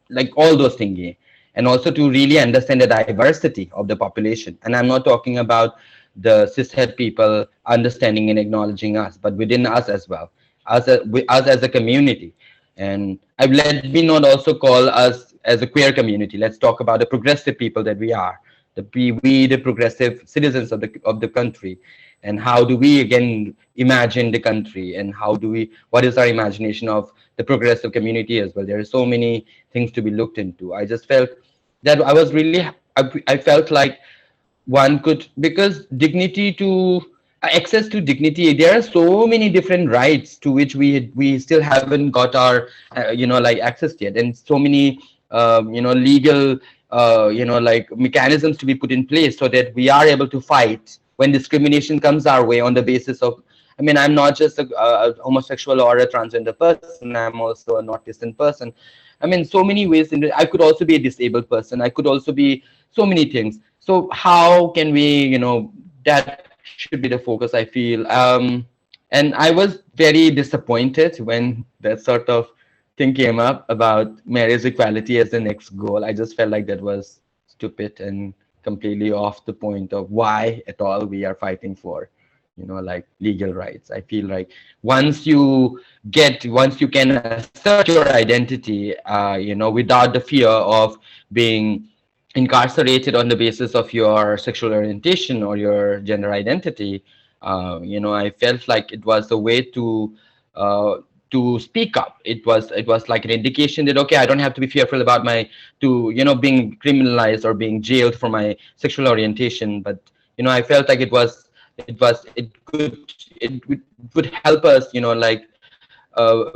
like all those thingy, and also to really understand the diversity of the population. And I'm not talking about the cishet people understanding and acknowledging us, but within us as well, us as a community. And let me not also call us as a queer community. Let's talk about the progressive people that we are, the progressive citizens of the country, and how do we again imagine the country, and what is our imagination of the progressive community as well. There are so many things to be looked into. I just felt that I felt like one could, because dignity to access to dignity, there are so many different rights to which we still haven't got our like access yet, and so many legal like mechanisms to be put in place so that we are able to fight when discrimination comes our way on the basis of, I mean, I'm not just a homosexual or a transgender person, I'm also an autistic person. I mean, so many ways I could also be a disabled person, I could also be so many things. So how can we, that should be the focus, I feel. And I was very disappointed when that sort of thing came up about marriage equality as the next goal. I just felt like that was stupid and completely off the point of why at all we are fighting for, like legal rights. I feel like once you can assert your identity, without the fear of being incarcerated on the basis of your sexual orientation or your gender identity, I felt like it was a way uh, to speak up. It was like an indication that okay, I don't have to be fearful about my to being criminalized or being jailed for my sexual orientation. But I felt like it would help us,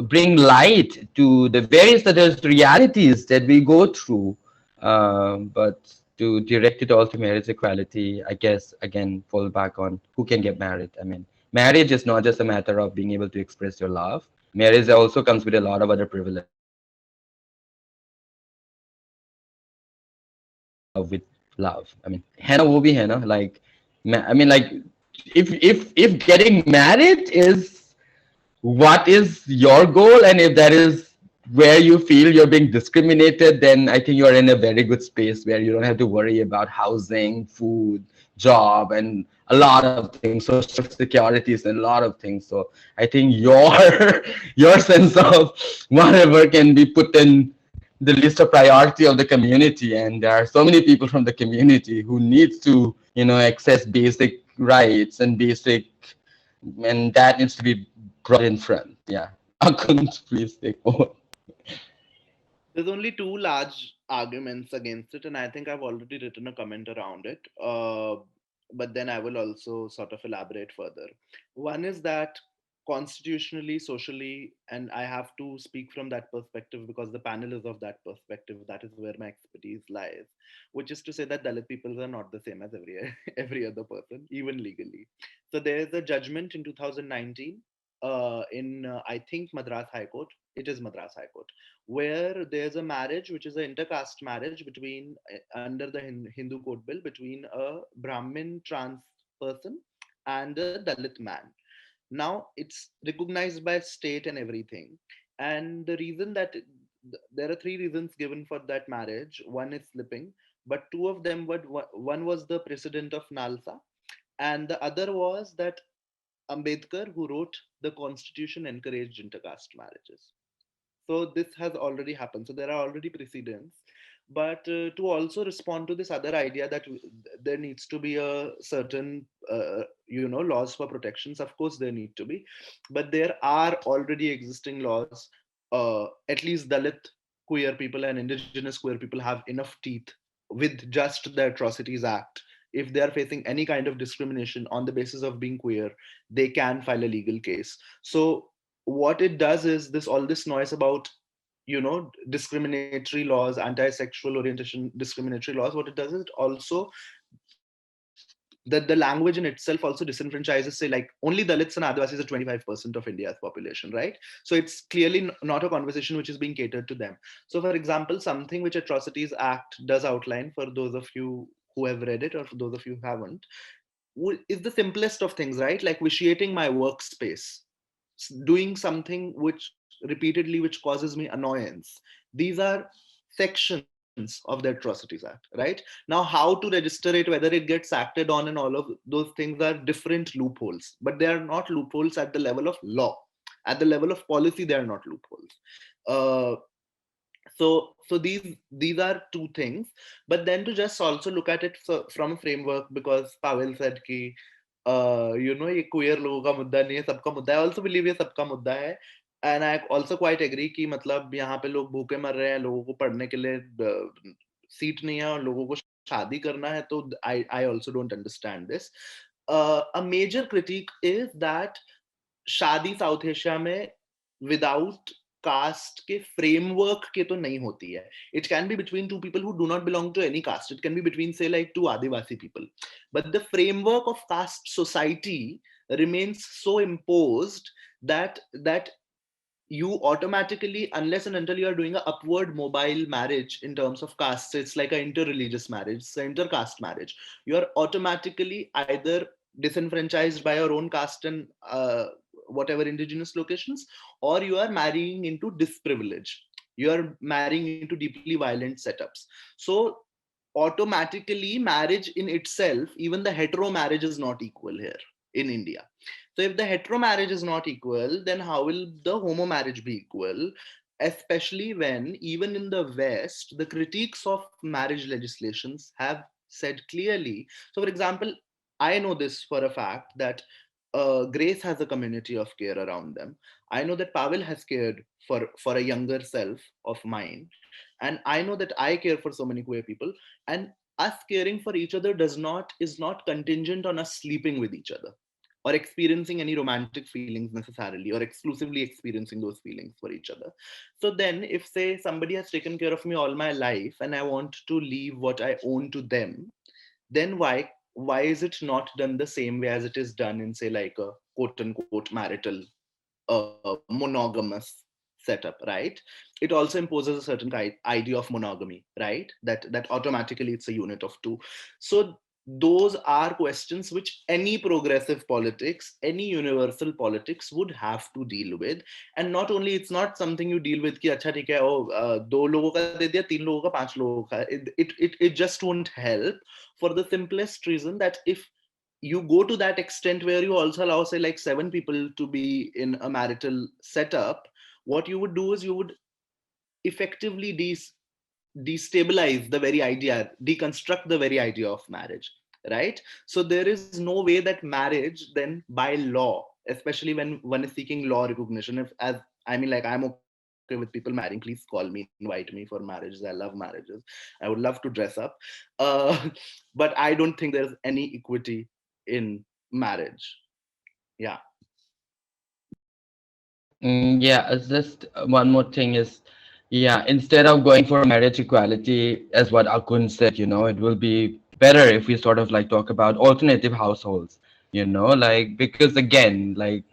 bring light to the various other realities that we go through. But to direct it all to marriage equality, I guess, again, fall back on who can get married. I mean, marriage is not just a matter of being able to express your love, marriage also comes with a lot of other privileges. Love with love. I mean, है ना वो भी है ना, like, I mean, like, if getting married is what is your goal, and if that is where you feel you're being discriminated, then I think you're in a very good space where you don't have to worry about housing, food, job, and a lot of things, social securities, and a lot of things. So I think your your sense of whatever can be put in the list of priority of the community, and there are so many people from the community who needs to, you know, access basic rights and basic, and that needs to be brought in front. Yeah. I couldn't please take over. There's only two large arguments against it, and I think I've already written a comment around it. But then I will also sort of elaborate further. One is that constitutionally, socially, and I have to speak from that perspective because the panel is of that perspective. That is where my expertise lies, which is to say that Dalit peoples are not the same as every every other person, even legally. So there is a judgment in 2019 in I think Madras High Court. It is Madras High Court, where there's a marriage which is an intercaste marriage between under the Hindu code bill between a Brahmin trans person and a Dalit man. Now it's recognized by state and everything, and the reason that there are three reasons given for that marriage. One is slipping, but two of them were, one was the precedent of Nalsa, and the other was that Ambedkar, who wrote the constitution, encouraged intercaste marriages. So this has already happened. So there are already precedents. But to also respond to this other idea that there needs to be a certain, laws for protections, of course there need to be. But there are already existing laws. At least Dalit queer people and indigenous queer people have enough teeth with just the Atrocities Act. If they are facing any kind of discrimination on the basis of being queer, they can file a legal case. So what it does is this all this noise about discriminatory laws, anti-sexual orientation discriminatory laws, what it does is it also that the language in itself also disenfranchises, say, like, only Dalits and Adivasis are 25% of India's population, right? So it's clearly not a conversation which is being catered to them. So for example, something which Atrocities Act does outline, for those of you who have read it or for those of you who haven't, is the simplest of things, right? Like vitiating my workspace, doing something which repeatedly which causes me annoyance. These are sections of the Atrocities Act, right? Now how to register it, whether it gets acted on, and all of those things are different loopholes, but they are not loopholes at the level of law. At the level of policy, they are not loopholes. Uh, so so these are two things. But then to just also look at it from a framework, because Pavel said ki ये queer लोगों का मुद्दा नहीं है, सबका मुद्दा है. I also believe ये सबका मुद्दा है. And I also quite agree कि मतलब यहाँ पे लोग भूखे मर रहे हैं, लोगों को पढ़ने के लिए सीट नहीं है, और लोगों को शादी करना है. तो I also don't understand this. A major critique is that शादी साउथ एशिया में विदाउट कास्ट के फ्रेमवर्क के तो नहीं होती है. It can be between two people who do not belong to any caste. It can be between say like two Adivasi people, but the framework of caste society remains so imposed that you automatically, unless and until you are doing an upward mobile marriage in terms of caste, so it's like an interreligious marriage, it's an intercaste marriage, you are automatically either disenfranchised by your own caste and whatever indigenous locations, or you are marrying into disprivilege, you are marrying into deeply violent setups. So automatically marriage in itself, even the hetero marriage, is not equal here in India. So if the hetero marriage is not equal, then how will the homo marriage be equal? Especially when, even in the West, the critiques of marriage legislations have said clearly. So, for example, I know this for a fact that Grace has a community of care around them. I know that Pavel has cared for a younger self of mine, and I know that I care for so many queer people. And us caring for each other is not contingent on us sleeping with each other or experiencing any romantic feelings necessarily, or exclusively experiencing those feelings for each other. So then, if, say, somebody has taken care of me all my life and I want to leave what I own to them, then why is it not done the same way as it is done in, say, like a quote unquote marital monogamous setup, right? It also imposes a certain idea of monogamy, right? That automatically it's a unit of two. So those are questions which any progressive politics, any universal politics would have to deal with. And not only, it's not something you deal with कि अच्छा ठीक है दो लोगों का दे दिया, तीन लोगों का, पांच लोगों का. It just won't help, for the simplest reason that if you go to that extent where you also allow, say, like 7 people to be in a marital setup, what you would do is you would effectively destabilize the very idea, deconstruct the very idea of marriage, right? So there is no way that marriage then by law, especially when one is seeking law recognition, if as I mean, like, I'm okay with people marrying, please call me, invite me for marriages, I love marriages, I would love to dress up. But I don't think there's any equity in marriage. Yeah. Yeah, it's just one more thing is, yeah, instead of going for marriage equality, as what Akun said, it will be better if we sort of like talk about alternative households, like, because again, like,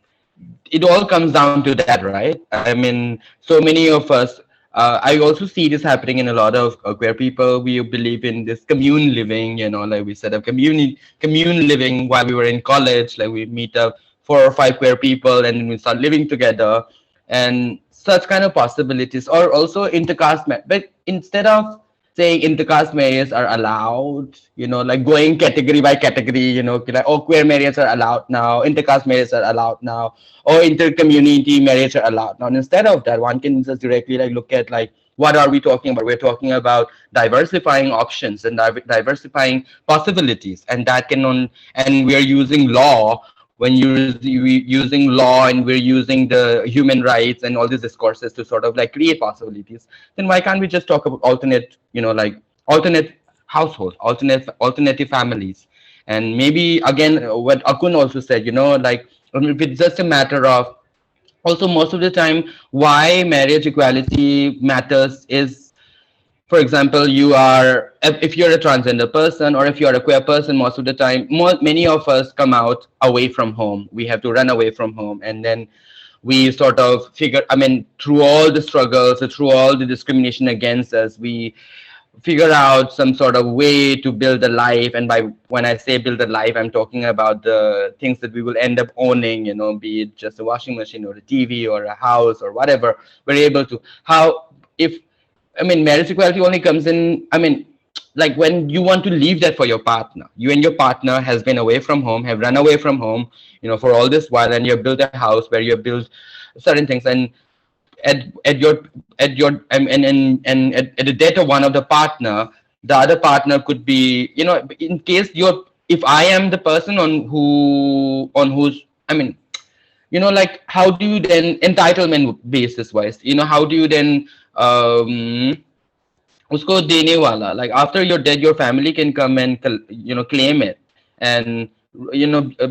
it all comes down to that, right? I mean, so many of us, I also see this happening in a lot of queer people. We believe in this commune living, like we set up commune living while we were in college. Like we meet up 4 or 5 queer people and we start living together, and such kind of possibilities, or also intercaste. But instead of saying intercaste marriages are allowed, like going category by category, like, oh, queer marriages are allowed now, intercaste marriages are allowed now, or inter-community marriage are allowed. Now, instead of that, one can just directly like look at like what are we talking about? We're talking about diversifying options and diversifying possibilities, and that can and we're using law when we're using law and we're using the human rights and all these discourses to sort of like create possibilities. Then why can't we just talk about alternate, like alternate households, alternative families, and maybe again what Akun also said, like if it's just a matter of, also most of the time why marriage equality matters is, for example, you are, if you're a transgender person or if you're a queer person, most of the time many of us come out away from home, we have to run away from home, and then we sort of figure, I mean, through all the struggles, through all the discrimination against us, we figure out some sort of way to build a life. And by when I say build a life, I'm talking about the things that we will end up owning, be it just a washing machine or a TV or a house or whatever. We're able to, how, if, I mean, marriage equality only comes in, I mean, like when you want to leave that for your partner, you and your partner has been away from home, have run away from home, for all this while, and you've built a house where you've built certain things, and at your and at the death of one of the partner, the other partner could be, in case you're, if I am the person on whose, I mean, like how do you then entitlement basis wise, how do you then um usko dene wala, like after you're dead your family can come and claim it, and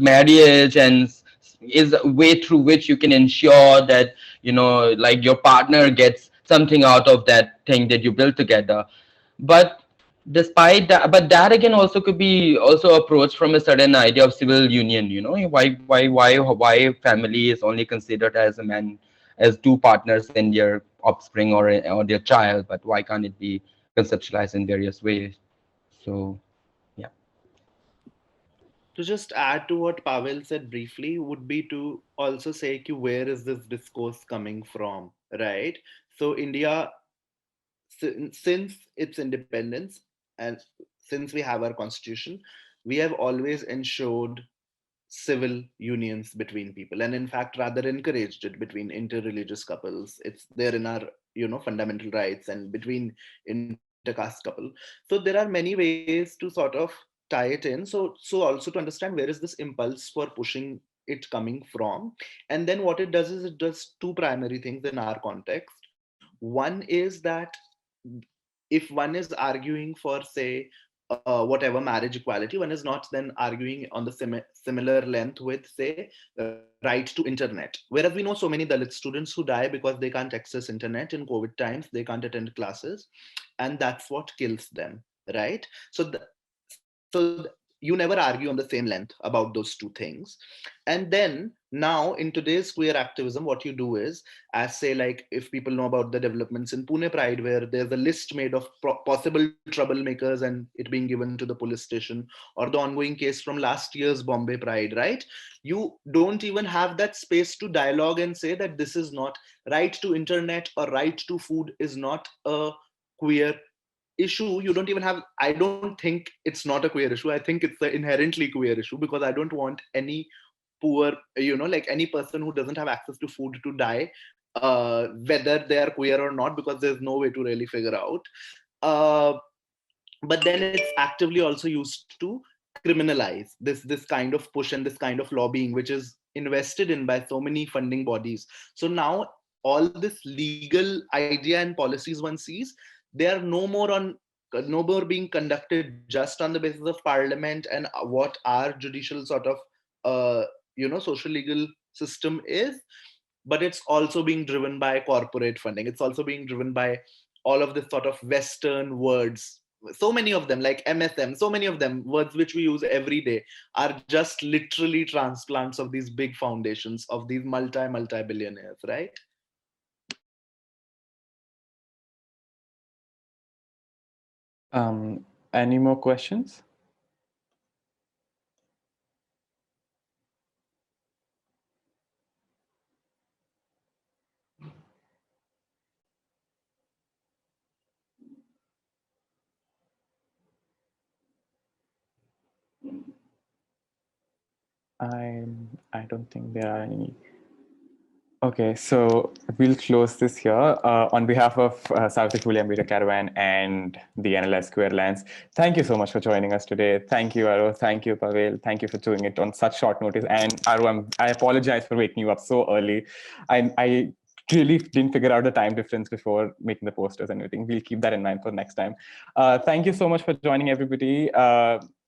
marriage and is a way through which you can ensure that like your partner gets something out of that thing that you built together. But despite that, but that again also could be also approached from a certain idea of civil union, why family is only considered as a man, as two partners and their offspring or their child, but why can't it be conceptualized in various ways? So yeah. To just add to what Pavel said briefly, would be to also say ki where is this discourse coming from, right? So India, since its independence and since we have our constitution, we have always ensured civil unions between people, and in fact rather encouraged it between interreligious couples. It's there in our fundamental rights, and between intercaste couple. So there are many ways to sort of tie it in, so also to understand where is this impulse for pushing it coming from. And then what it does is it does two primary things in our context. One is that if one is arguing for, say, whatever marriage equality, one is not then arguing on the similar length with, say, right to internet. Whereas we know so many Dalit students who die because they can't access internet in COVID times, they can't attend classes, and that's what kills them, right? So you never argue on the same length about those two things. And then now in today's queer activism, what you do is, as say, like if people know about the developments in Pune Pride, where there's a list made of possible troublemakers and it being given to the police station, or the ongoing case from last year's Bombay Pride, right? You don't even have that space to dialogue and say that this is not right to internet or right to food is not a queer issue. You don't even have, I don't think it's not a queer issue. I think it's an inherently queer issue, because I don't want any poor, like any person who doesn't have access to food to die, whether they are queer or not, because there's no way to really figure out. uh, but then it's actively also used to criminalize this kind of push and this kind of lobbying, which is invested in by so many funding bodies. So now all this legal idea and policies one sees, they are no more being conducted just on the basis of parliament and what our judicial sort of social legal system is, but it's also being driven by corporate funding. It's also being driven by all of this sort of Western words. So many of them, like MSM, so many of them, words which we use every day, are just literally transplants of these big foundations, of these multi billionaires, right? Any more questions? I don't think there are any. Okay, so we'll close this here. On behalf of Savitri Phule Ambedkar Caravan and the NLS Queer Alliance, thank you so much for joining us today. Thank you, Aru. Thank you, Pavel. Thank you for doing it on such short notice. And Aru, I apologize for waking you up so early. I really didn't figure out the time difference before making the posters and everything. We'll keep that in mind for next time. Thank you so much for joining, everybody.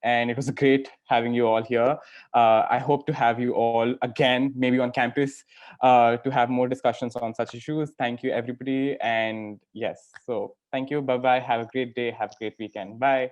And it was great having you all here. I hope to have you all again, maybe on campus, to have more discussions on such issues. Thank you, everybody. And yes, so thank you. Bye-bye. Have a great day. Have a great weekend. Bye.